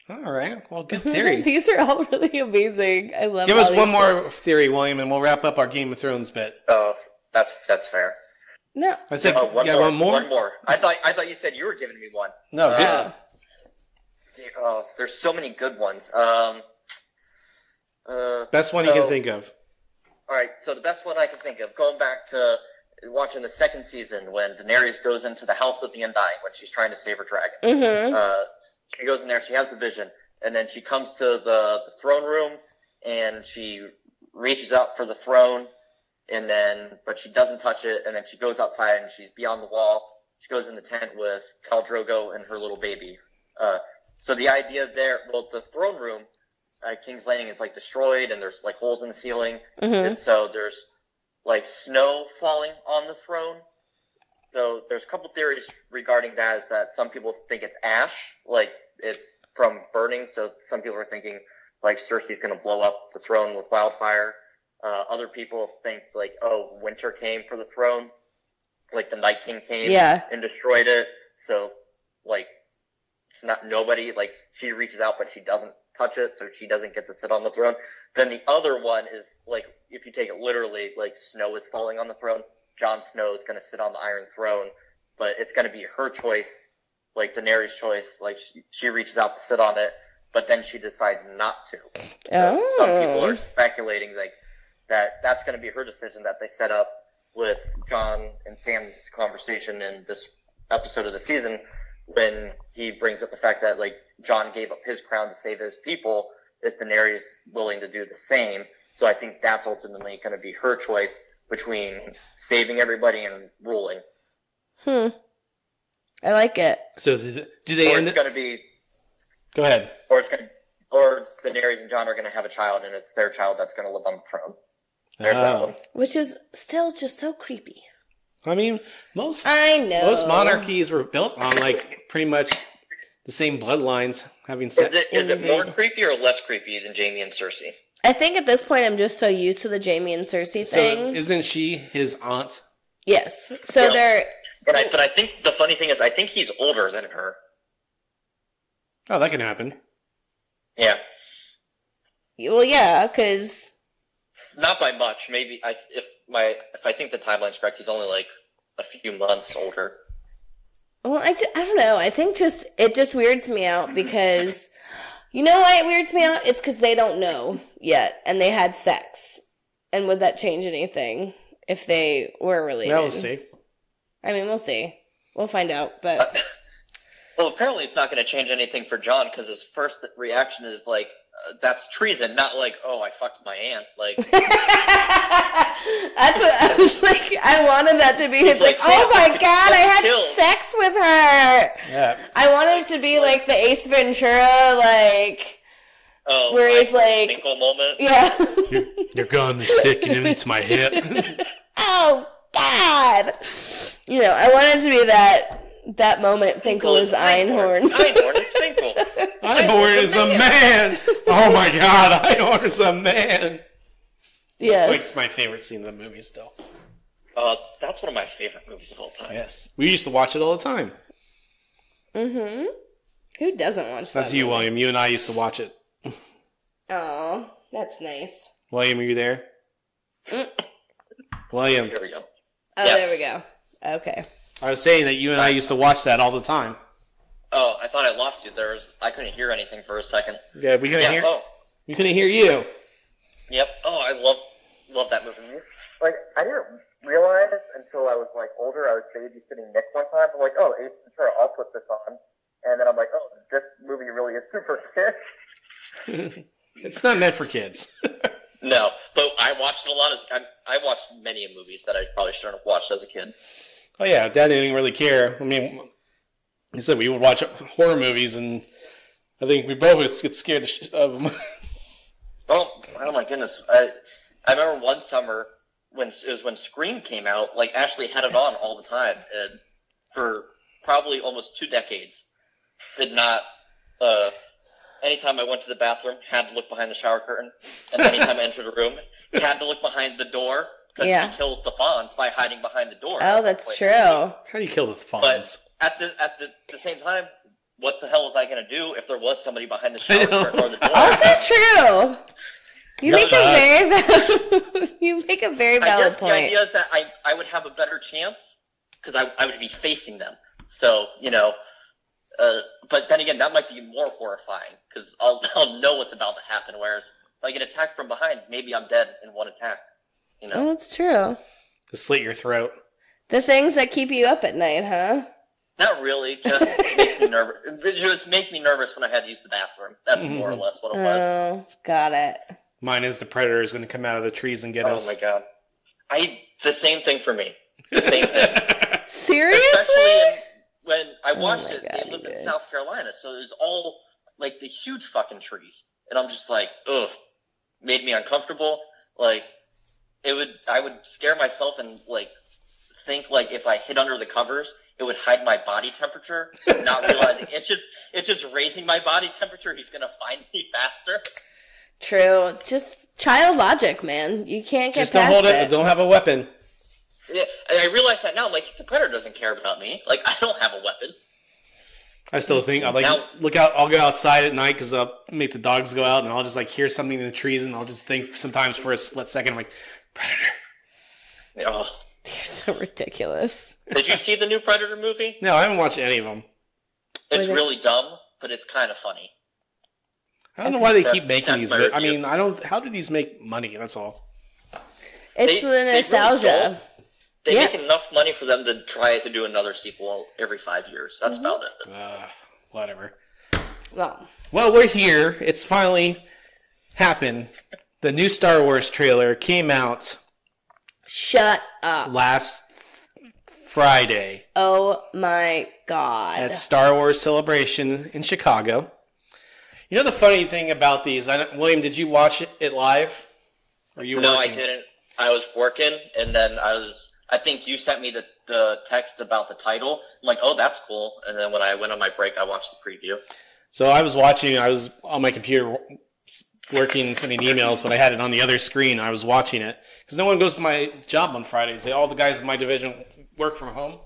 All right. Well, good theory. These are all really amazing. I love. Give all us these one more theory, William, and we'll wrap up our Game of Thrones bit. Oh, that's fair. No. I said, One more. One more. I thought you said you were giving me one. No, there's so many good ones. best one you can think of. All right, so the best one I can think of, going back to watching the second season when Daenerys goes into the House of the Undying when she's trying to save her dragon. Mm-hmm. She goes in there, she has the vision, and then she comes to the throne room, and she reaches out for the throne, but she doesn't touch it, and then she goes outside, and she's beyond the wall. She goes in the tent with Khal Drogo and her little baby. So the idea there, the throne room, King's Landing is, destroyed, and there's, holes in the ceiling, and so there's, snow falling on the throne. So there's a couple theories regarding that, is that some people think it's ash, it's from burning, so some people are thinking, Cersei's gonna blow up the throne with wildfire. Other people think, winter came for the throne, the Night King came and destroyed it, so, it's not nobody, she reaches out, but she doesn't touch it, so she doesn't get to sit on the throne. Then the other one is, if you take it literally, snow is falling on the throne. Jon Snow is going to sit on the Iron Throne, but it's going to be her choice, Daenerys' choice. She reaches out to sit on it, but then she decides not to. So some people are speculating that's going to be her decision that they set up with Jon and Sam's conversation in this episode of the season when he brings up the fact that Jon gave up his crown to save his people. Is Daenerys willing to do the same? So I think that's ultimately going to be her choice between saving everybody and ruling. I like it. So do they? Or it's going to be. Go ahead. Or Daenerys and Jon are going to have a child, and it's their child that's going to live on the throne. There's that one. Which is still just so creepy. I mean, most monarchies were built on pretty much the same bloodlines. Having sex. Is it more creepy or less creepy than Jaime and Cersei? I think at this point I'm just so used to the Jaime and Cersei thing. So isn't she his aunt? Yes. So they're. But I think the funny thing is I think he's older than her. Oh, that can happen. Yeah. Well, yeah, because. Not by much. Maybe if I think the timeline's correct, he's only a few months older. Well, I don't know. I think it just weirds me out because. You know why it weirds me out? It's because they don't know yet, and they had sex. And would that change anything if they were related? Well, we'll see. I mean, we'll see. We'll find out, but... Well, apparently it's not going to change anything for Jon, because his first reaction is that's treason, not oh, I fucked my aunt. That's what I was I wanted that to be his, oh my god, I had sex with her! Yeah. I wanted it to be the Ace Ventura, where he's Finkle moment? Yeah. Your gun is sticking into my hip. Oh, God! I wanted it to be that moment, Finkle is Einhorn. Einhorn is Finkle. Einhorn is a man! Oh my god, Einhorn is a man! Yes. It's my favorite scene in the movie still. That's one of my favorite movies of all time. Yes. We used to watch it all the time. Mm-hmm. Who doesn't watch that? That's you, movie? William. You and I used to watch it. Oh, that's nice. William, are you there? William. Here we go. Oh, Yes. there we go. Okay. I was saying that you and I used to watch that all the time. Oh, I thought I lost you. I couldn't hear anything for a second. Yeah, we couldn't hear. Oh, We couldn't hear you. yep. Oh, I love that movie. Like, I didn't realize until I was like older. I was babysitting Nick one time. I'm like, oh, Ace Ventura, I'll put this on. And then I'm like, oh, this movie really is super kids. It's not meant for kids. No, but I watched I watched many movies that I probably shouldn't have watched as a kid. Oh yeah, Dad didn't really care. I mean, he said we would watch horror movies, and I think we both get scared of them. Oh my goodness! I remember one summer when Scream came out. Like, Ashley had it on all the time, and for probably almost 2 decades, did not. Anytime I went to the bathroom, had to look behind the shower curtain, and anytime I entered a room, had to look behind the door because she kills the fawns by hiding behind the door. Oh, that's true. How do you kill the fawns? But at the same time, what the hell was I going to do if there was somebody behind the shower curtain or the door? Also true. You make a very valid point. The idea is that I would have a better chance because I would be facing them. So, but then again, that might be more horrifying because I'll know what's about to happen. Whereas if I get attacked from behind, maybe I'm dead in one attack. Oh, that's true. To slit your throat. The things that keep you up at night, huh? Not really. Just makes me nervous. It just makes me nervous when I had to use the bathroom. That's more or less what it was. Oh, got it. Mine is the predator is going to come out of the trees and get us. Oh my god. The same thing for me. The same thing. Seriously? Especially when I watched it, God, they lived in South Carolina, so it was all, like, the huge fucking trees. And I'm just like, ugh. Made me uncomfortable. Like, I would scare myself and, like, think, like, if I hid under the covers, it would hide my body temperature, not realizing it's just raising my body temperature. He's gonna find me faster. True. Just child logic, man. You can't get Just past don't hold it. it. Don't have a weapon. Yeah, and I realize that now. Like, the predator doesn't care about me. Like, I don't have a weapon. I still think I'll look out. I'll go outside at night because I'll make the dogs go out, and I'll just like hear something in the trees, and I'll just think sometimes for a split second, I'm like, predator. Oh. You're so ridiculous. Did you see the new Predator movie? No, I haven't watched any of them. It's really dumb, but it's kind of funny. I don't know why they keep making these. my I review. mean, I don't. How do these make money? That's all. It's the nostalgia. They make enough money for them to try to do another sequel every 5 years. That's about it. Whatever. Well, we're here. It's finally happened. The new Star Wars trailer came out shut up. last Friday Oh my god. at Star Wars Celebration in Chicago. You know the funny thing about these, William, did you watch it live? Or you No, working? I didn't. I was working, and then I think you sent me the text about the title. I'm like, oh, that's cool. And then when I went on my break, I watched the preview. So I was watching, I was on my computer working, sending emails, but I had it on the other screen. I was watching it. Because no one goes to my job on Fridays. All the guys in my division work from home.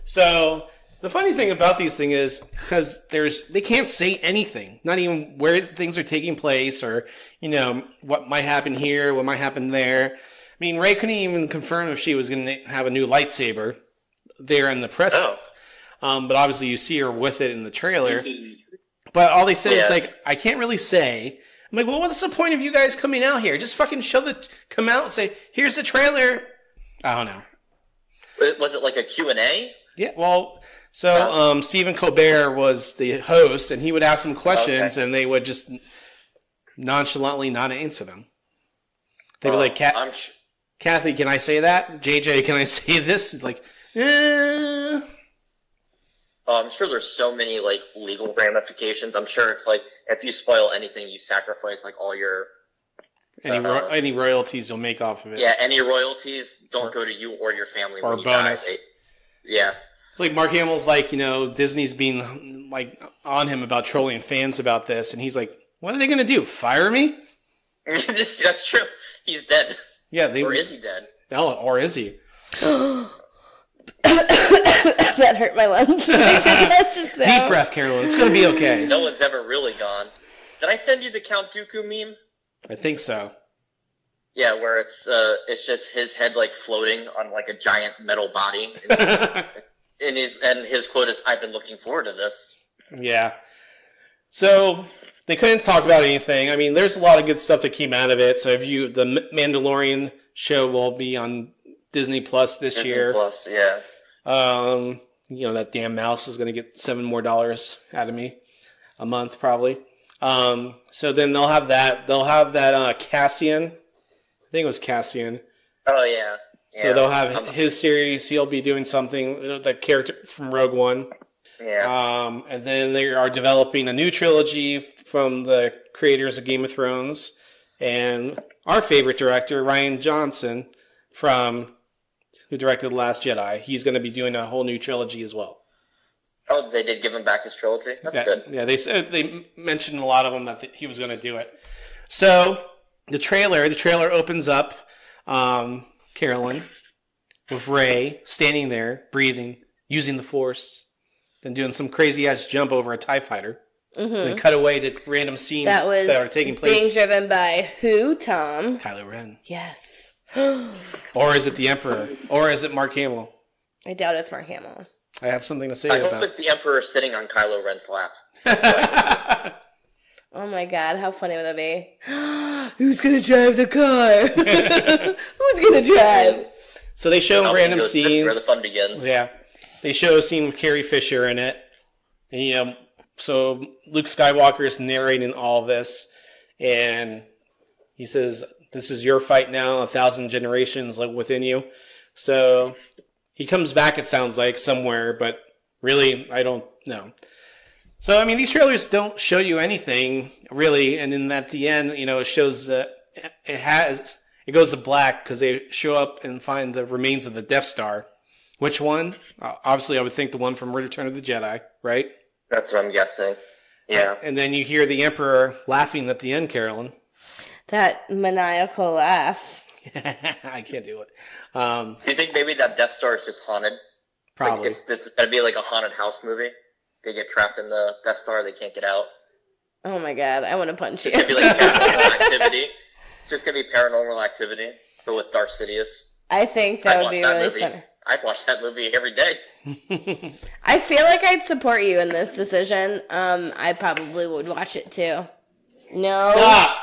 So the funny thing about these things is, because they can't say anything. Not even where things are taking place or, what might happen here, what might happen there. I mean, Rey couldn't even confirm if she was going to have a new lightsaber there in the press. Oh. But obviously you see her with it in the trailer. But all they said is like, I can't really say. I'm like, well, what's the point of you guys coming out here? Just fucking come out and say, here's the trailer. I don't know. Was it like a Q&A? Yeah, well, so Stephen Colbert was the host, and he would ask them questions, and they would just nonchalantly not answer them. They'd be like, Kathy, can I say that? JJ, can I say this? It's like, I'm sure there's so many like legal ramifications. I'm sure it's like if you spoil anything, you sacrifice like all your any royalties you'll make off of it. Yeah, any royalties don't go to you or your family or when a you bonus. die. Yeah. It's like Mark Hamill's like, Disney's being like on him about trolling fans about this, and he's like, what are they going to do? Fire me? That's true. He's dead. Yeah, or is he dead? No, or is he? That hurt my lungs. Deep breath, Carolyn. It's going to be okay. No one's ever really gone. Did I send you the Count Dooku meme? I think so. Yeah, where it's just his head like floating on like a giant metal body. And his quote is, "I've been looking forward to this." Yeah. So they couldn't talk about anything. I mean, there's a lot of good stuff that came out of it. So the Mandalorian show will be on Disney Plus this year. Disney Plus, yeah. That damn mouse is going to get $7 more out of me a month probably. So then they'll have that. They'll have that Cassian. I think it was Cassian. Oh yeah. So they'll have his series. He'll be doing something. That character from Rogue One. Yeah. And then they are developing a new trilogy from the creators of Game of Thrones, and our favorite director, Rian Johnson, who directed The Last Jedi. He's going to be doing a whole new trilogy as well. Oh, they did give him back his trilogy? That's good. Yeah, they mentioned a lot of them that he was going to do it. So the trailer opens up, Carolyn, with Rey standing there, breathing, using the Force, then doing some crazy-ass jump over a TIE fighter. Mm-hmm. Then cut away to random scenes that are taking place. Being driven by who, Tom? Kylo Ren. Yes. Or is it the Emperor? Or is it Mark Hamill? I doubt it's Mark Hamill. I have something to say about it. I hope it's the Emperor sitting on Kylo Ren's lap. Oh my god, how funny would that be? Who's gonna drive the car? Who's gonna drive? So they show random scenes. This is where the fun begins. Yeah. They show a scene with Carrie Fisher in it. And, so Luke Skywalker is narrating all of this. And he says, "This is your fight now, 1,000 generations like within you." So he comes back, it sounds like, somewhere, but really, I don't know. So, I mean, these trailers don't show you anything, really, and then at the end, it shows that it goes to black because they show up and find the remains of the Death Star. Which one? Obviously, I would think the one from Return of the Jedi, right? That's what I'm guessing. Yeah. And then you hear the Emperor laughing at the end, Carolyn. That maniacal laugh. I can't do it. Do you think maybe that Death Star is just haunted? Probably. This is going to be like a haunted house movie. They get trapped in the Death Star, they can't get out. Oh my god, I want to punch you. It's going to be like paranormal activity. It's just going to be paranormal activity, but with Darth Sidious. I think that would be really fun. I'd watch that movie every day. I feel like I'd support you in this decision. I probably would watch it too. No. Stop!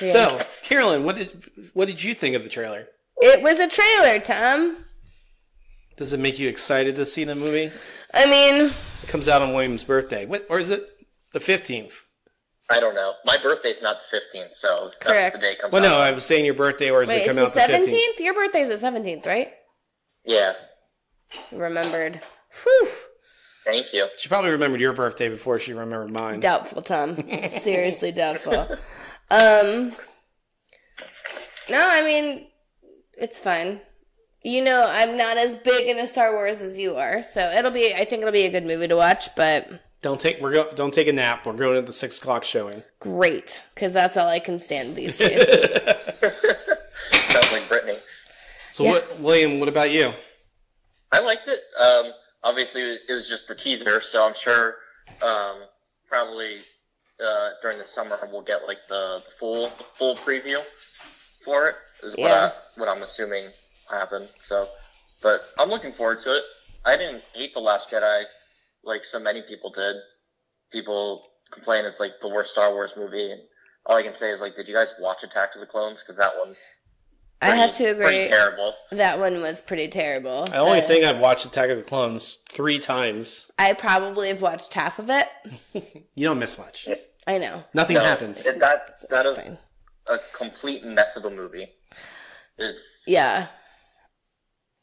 Yeah. So, Carolyn, what did you think of the trailer? It was a trailer, Tom. Does it make you excited to see the movie? I mean... It comes out on William's birthday. Or is it the 15th? I don't know. My birthday's not the 15th, so correct. That's the day it comes out. Well, no, I was saying your birthday, or does it come out the 15th? 17th? Your birthday's the 17th, right? Yeah. Remembered. Whew. Thank you. She probably remembered your birthday before she remembered mine. Doubtful, Tom. Seriously doubtful. No, I mean, it's fine. I'm not as big into Star Wars as you are, so I think it'll be a good movie to watch, but... Don't take a nap. We're going to the 6 o'clock showing. Great, because that's all I can stand these days. Sounds like Brittany. So, yeah. William, what about you? I liked it. Obviously, it was just the teaser, so I'm sure probably during the summer we'll get like the full preview for it. Is what I'm assuming happened. So, but I'm looking forward to it. I didn't hate The Last Jedi like so many people did. People complain it's like the worst Star Wars movie, and all I can say is like, did you guys watch Attack of the Clones? Because that one's I have to agree. Pretty terrible. That one was pretty terrible. The only thing I've watched Attack of the Clones 3 times. I probably have watched half of it. You don't miss much. I know. Nothing happens. That is a complete mess of a movie. Yeah.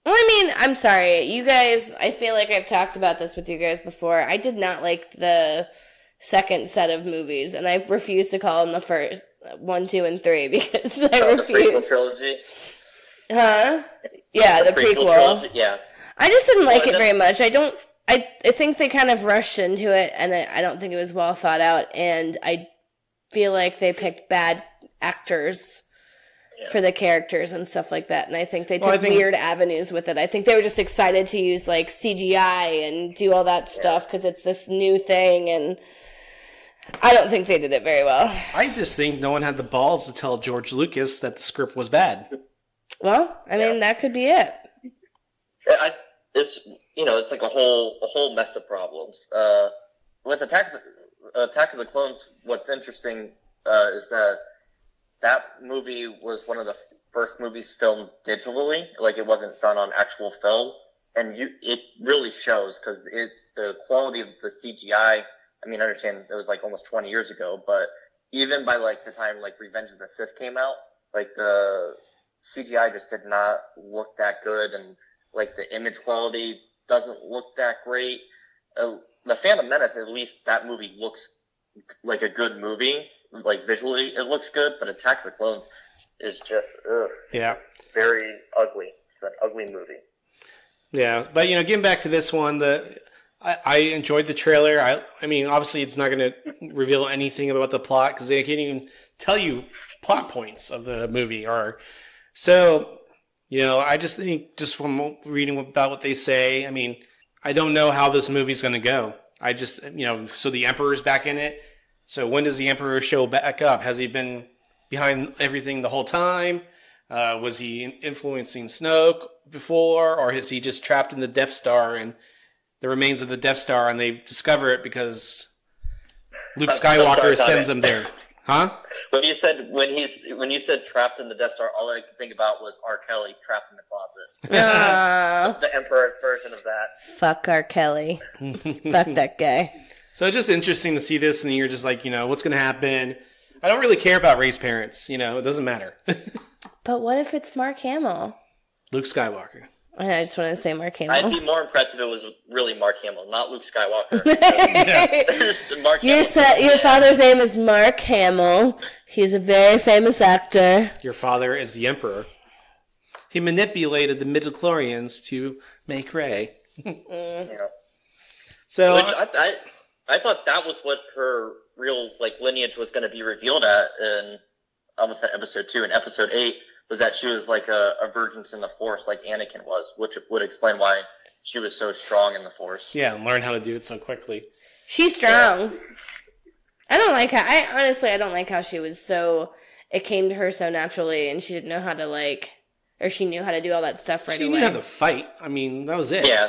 Well, I mean, I'm sorry. You guys, I feel like I've talked about this with you guys before. I did not like the second set of movies, and I refuse to call them the first 1, 2, and 3 because I refuse. The prequel trilogy? Huh? Yeah, the prequel. Trilogy? Yeah. I just didn't like it very much. I think they kind of rushed into it, and I don't think it was well thought out, and I feel like they picked bad actors for the characters and stuff like that. And I think they took weird avenues with it. I think they were just excited to use like CGI and do all that stuff because it's this new thing, and I don't think they did it very well. I just think no one had the balls to tell George Lucas that the script was bad. Well, I mean, that could be it. It's like a whole mess of problems. With Attack of the Clones, what's interesting is that movie was one of the first movies filmed digitally. Like, it wasn't done on actual film, and it really shows because the quality of the CGI. I mean, I understand it was like almost 20 years ago, but even by like the time like Revenge of the Sith came out, like the CGI just did not look that good, and like the image quality doesn't look that great. The Phantom Menace, at least that movie looks like a good movie. Like visually, it looks good, but Attack of the Clones is just very ugly. It's an ugly movie. Yeah, but getting back to this one, I enjoyed the trailer. I mean, obviously, it's not going to reveal anything about the plot because they can't even tell you plot points of the movie. So, I just think, just from reading about what they say, I mean, I don't know how this movie's going to go. I just, so the Emperor's back in it. So when does the Emperor show back up? Has he been behind everything the whole time? Was he influencing Snoke before? Or is he just trapped in the Death Star and the remains of the Death Star, and they discover it because Luke Skywalker sends them there? Huh? When you said trapped in the Death Star, all I could think about was R. Kelly trapped in the closet. The Emperor version of that. Fuck R. Kelly. Fuck that guy. So it's just interesting to see this, and you're just like, what's going to happen? I don't really care about race parents. It doesn't matter. But what if it's Mark Hamill? Luke Skywalker. I just want to say Mark Hamill. I'd be more impressed if it was really Mark Hamill, not Luke Skywalker. Your father's name is Mark Hamill. He's a very famous actor. Your father is the Emperor. He manipulated the midichlorians to make Rey. So I thought that was what her real lineage was going to be revealed at in almost at episode 2. In episode 8 was that she was like a virgin in the Force, like Anakin was, which would explain why she was so strong in the Force. Yeah, and learn how to do it so quickly. She's strong. Yeah. I don't like how. I don't like how she was so. It came to her so naturally, and she didn't know how to or she knew how to do all that stuff right away. She knew how to fight. I mean, that was it. Yeah.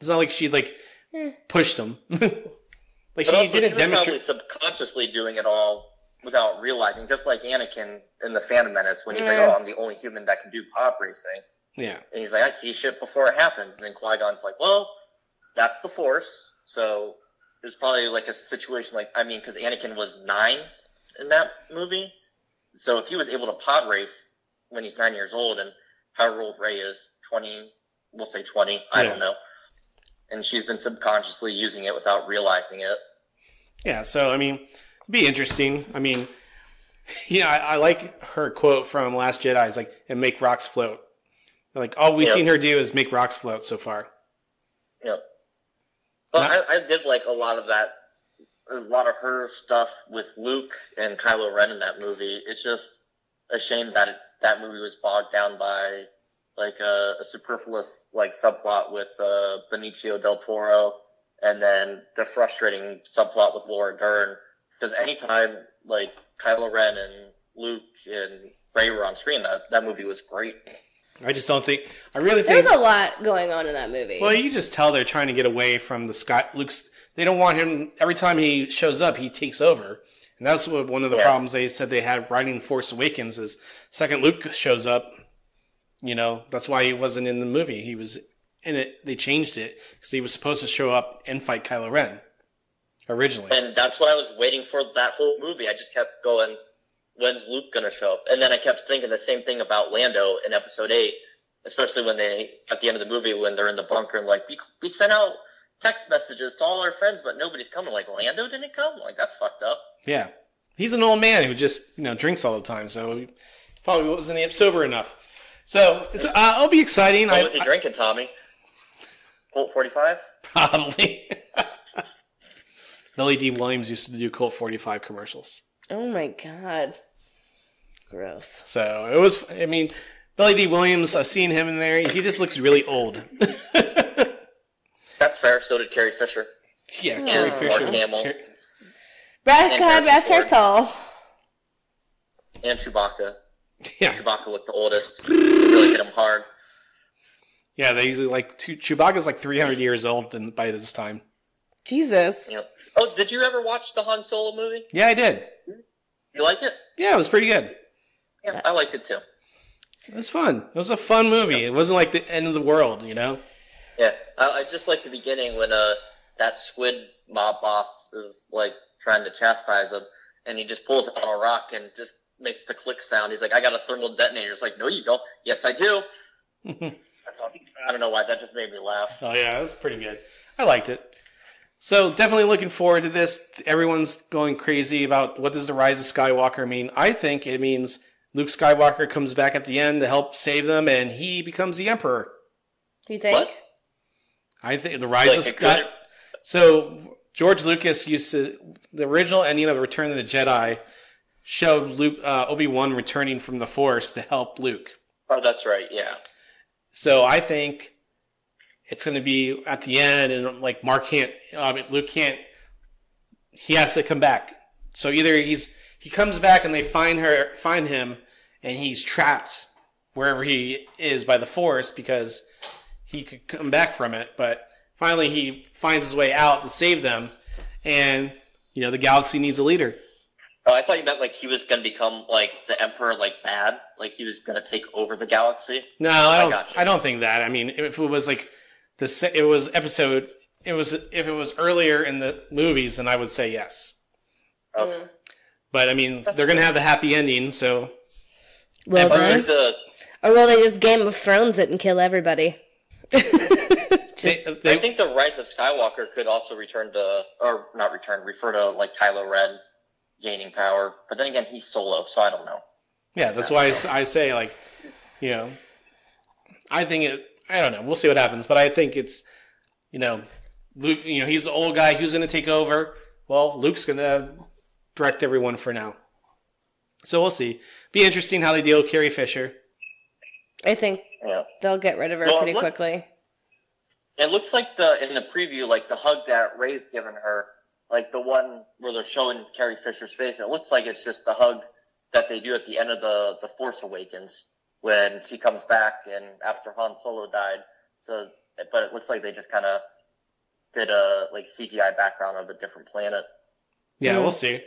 It's not like she pushed him. She didn't demonstrate. Probably subconsciously doing it all without realizing, just like Anakin in the Phantom Menace when he's like, "Oh, I'm the only human that can do pod racing." Yeah. And he's like, "I see shit before it happens." And then Qui-Gon's like, "Well, that's the Force." So there's probably a situation because Anakin was 9 in that movie. So if he was able to pod race when he's 9 years old, and however old Rey is, 20, we'll say 20, I don't know. And she's been subconsciously using it without realizing it. Yeah, so, I mean, it'd be interesting. I mean, I like her quote from Last Jedi. It's like, and make rocks float. All we've seen her do is make rocks float so far. Yep. Well, I did like a lot of that, a lot of her stuff with Luke and Kylo Ren in that movie. It's just a shame that that movie was bogged down by a superfluous subplot with Benicio del Toro, and then the frustrating subplot with Laura Dern. Because anytime Kylo Ren and Luke and Rey were on screen, that movie was great. I just don't think. I really think there's a lot going on in that movie. Well, you just tell they're trying to get away from the Luke's. They don't want him. Every time he shows up, he takes over, and that's one of the problems they said they had writing Force Awakens. Is second Luke shows up, that's why he wasn't in the movie. He was in it. They changed it because he was supposed to show up and fight Kylo Ren originally. And that's what I was waiting for that whole movie. I just kept going, when's Luke going to show up? And then I kept thinking the same thing about Lando in episode 8, especially when at the end of the movie, when they're in the bunker and we sent out text messages to all our friends, but nobody's coming. Lando didn't come? That's fucked up. Yeah. He's an old man who just, drinks all the time, so he probably wasn't sober enough. So, it'll be exciting. What was he drinking, Tommy? Colt 45? Probably. Billy D. Williams used to do Colt 45 commercials. Oh my god. Gross. So it was. I mean, Billy D. Williams. I've seen him in there. He just looks really old. That's fair. So did Carrie Fisher. Yeah, Carrie Mark Fisher. Hamill. God rest her soul. And Chewbacca. Yeah. Chewbacca looked the oldest. Really hit him hard. Yeah, they usually Chewbacca's like 300 years old by this time. Jesus. Yep. Oh, did you ever watch the Han Solo movie? Yeah, I did. You like it? Yeah, it was pretty good. Yeah, I liked it too. It was fun. It was a fun movie. It wasn't like the end of the world, you know? Yeah, I just like the beginning when that squid mob boss is like trying to chastise him, and he just pulls out a rock and just makes the click sound. He's like, "I got a thermal detonator." It's like, "No, you don't." "Yes, I do." I don't know why that just made me laugh. Oh yeah, it was pretty good. I liked it. So definitely looking forward to this. Everyone's going crazy about what does the Rise of Skywalker mean. I think it means Luke Skywalker comes back at the end to help save them, and he becomes the Emperor. You think? What? I think the Rise of Skywalker. So George Lucas the original ending of Return of the Jedi showed Obi-Wan returning from the Force to help Luke. Oh, that's right. Yeah. So I think it's going to be at the end, and like Luke can't. He has to come back. So either he comes back and they find him, and he's trapped wherever he is by the Force because he could come back from it. But finally, he finds his way out to save them, and the galaxy needs a leader. Oh, I thought you meant like he was going to become like the Emperor, like bad, like he was going to take over the galaxy. No, I don't think that. I mean, if it was like if it was earlier in the movies, then I would say yes. Okay. But I mean, they're going to have the happy ending, so. Well done. Or will they just Game of Thrones it and kill everybody? I think the Rise of Skywalker could also refer to like Kylo Ren gaining power, but then again, he's solo, so I don't know. Yeah, that's why I say, like, I think I don't know. We'll see what happens, but I think it's, Luke. He's the old guy. Who's going to take over? Well, Luke's going to direct everyone for now. So we'll see. Be interesting how they deal with Carrie Fisher. I think they'll get rid of her pretty quickly. It looks like in the preview, like the hug that Rey's given her, like the one where they're showing Carrie Fisher's face, it looks like it's just the hug that they do at the end of the Force Awakens when she comes back and after Han Solo died. So, but it looks like they just kind of did a like CGI background of a different planet. Yeah, we'll see.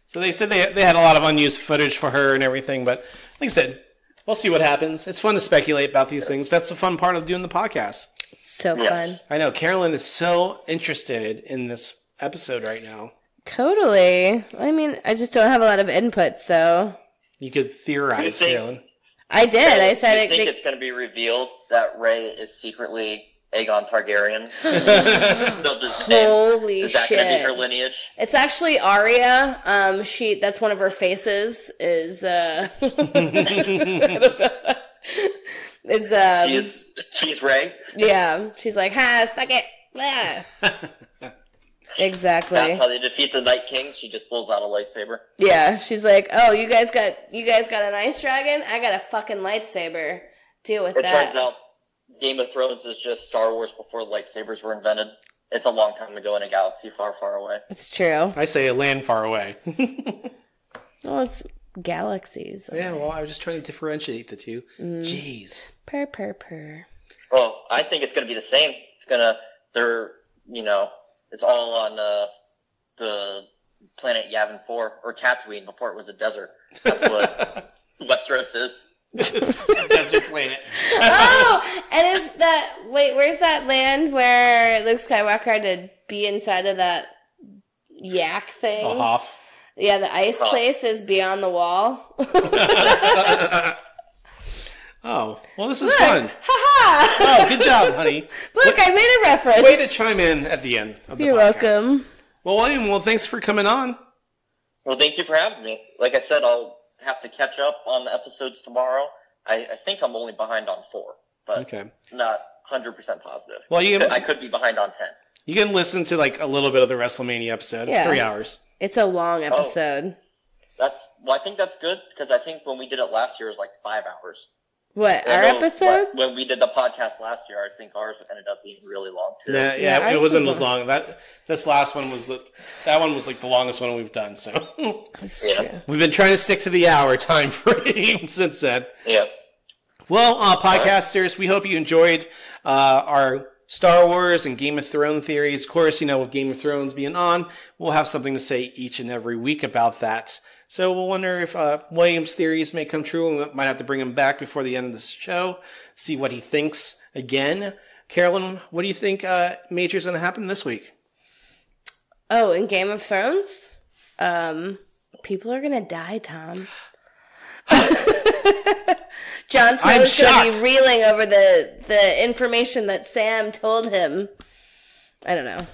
So they said they had a lot of unused footage for her and everything, but like I said, we'll see what happens. It's fun to speculate about these things. That's the fun part of doing the podcast. So fun. I know. Carolyn is so interested in this episode right now. Totally. I mean, I just don't have a lot of input, so. You could theorize, Carolyn. I did. I said I think it's going to be revealed that Rey is secretly Aegon Targaryen. Holy is that shit. going to be her lineage? It's actually Arya. That's one of her faces is, she's Rey? Yeah. She's like, suck it. Blah. Exactly. That's how they defeat the Night King. She just pulls out a lightsaber. Yeah, she's like, "Oh, you guys got an ice dragon? I got a fucking lightsaber. Deal with that." It turns out Game of Thrones is just Star Wars before lightsabers were invented. It's a long time ago in a galaxy far, far away. It's true. I say a land far away. Well, it's galaxies. Yeah, well, I was just trying to differentiate the two. Jeez. Purr. Well, I think it's going to be the same. It's all on the planet Yavin 4, or Tatooine before it was a desert. That's what Westeros is. Desert planet. Oh, and where's that land where Luke Skywalker had to be inside of that yak thing? A Hoth. Yeah, the ice place is beyond the wall. Oh, well, this is fun. Ha-ha! Oh, good job, honey. Look, I made a reference. Way to chime in at the end of the You're podcast. welcome. Well, William, thanks for coming on. Well, thank you for having me. Like I said, I'll have to catch up on the episodes tomorrow. I think I'm only behind on 4, but not 100% positive. Well, I could be behind on 10. You can listen to like a little bit of the WrestleMania episode. It's 3 hours. It's a long episode. I think that's good, because I think when we did it last year, it was like 5 hours. What, our episode? When we did the podcast last year, I think ours ended up being really long too. Yeah, it wasn't as long. This last one was that one was like the longest one we've done. So That's true. We've been trying to stick to the hour time frame since then. Yeah. Well, podcasters, we hope you enjoyed our Star Wars and Game of Thrones theories. Of course, with Game of Thrones being on, we'll have something to say each and every week about that. So we'll wonder if William's theories may come true, and we might have to bring him back before the end of the show, see what he thinks again. Carolyn, what do you think major's going to happen this week? Oh, in Game of Thrones? People are going to die, Tom. Jon Snow's going to be reeling over the information that Sam told him. I don't know.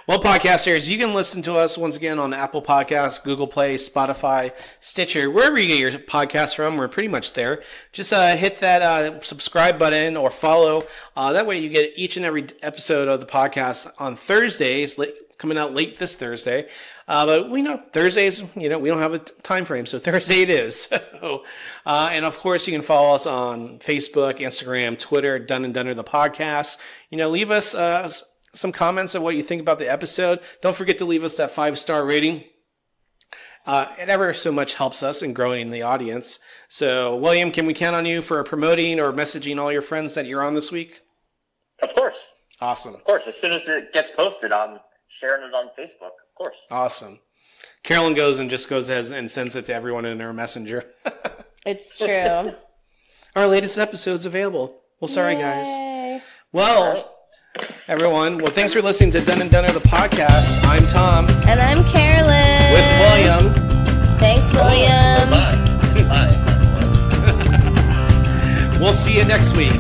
Well, podcasters, you can listen to us once again on Apple Podcasts, Google Play, Spotify, Stitcher, wherever you get your podcasts from. We're pretty much there. Just hit that subscribe button or follow. That way you get each and every episode of the podcast on Thursdays, coming out late this Thursday. But we know Thursdays, we don't have a time frame, so Thursday it is. So, and of course, you can follow us on Facebook, Instagram, Twitter, Done and Dunner the podcast. Leave us some comments on what you think about the episode. Don't forget to leave us that 5-star rating. It ever so much helps us in growing the audience. So, William, can we count on you for promoting or messaging all your friends that you're on this week? Of course. Awesome. Of course. As soon as it gets posted, I'm sharing it on Facebook. Of course. Awesome. Carolyn goes ahead and sends it to everyone in her messenger. It's true. Our latest episode's available. Well, sorry, Yay. guys. Well, everyone, thanks for listening to Dun and Dunner the podcast. I'm Tom. And I'm Carolyn. With William. Thanks, William. Bye. Bye. We'll see you next week.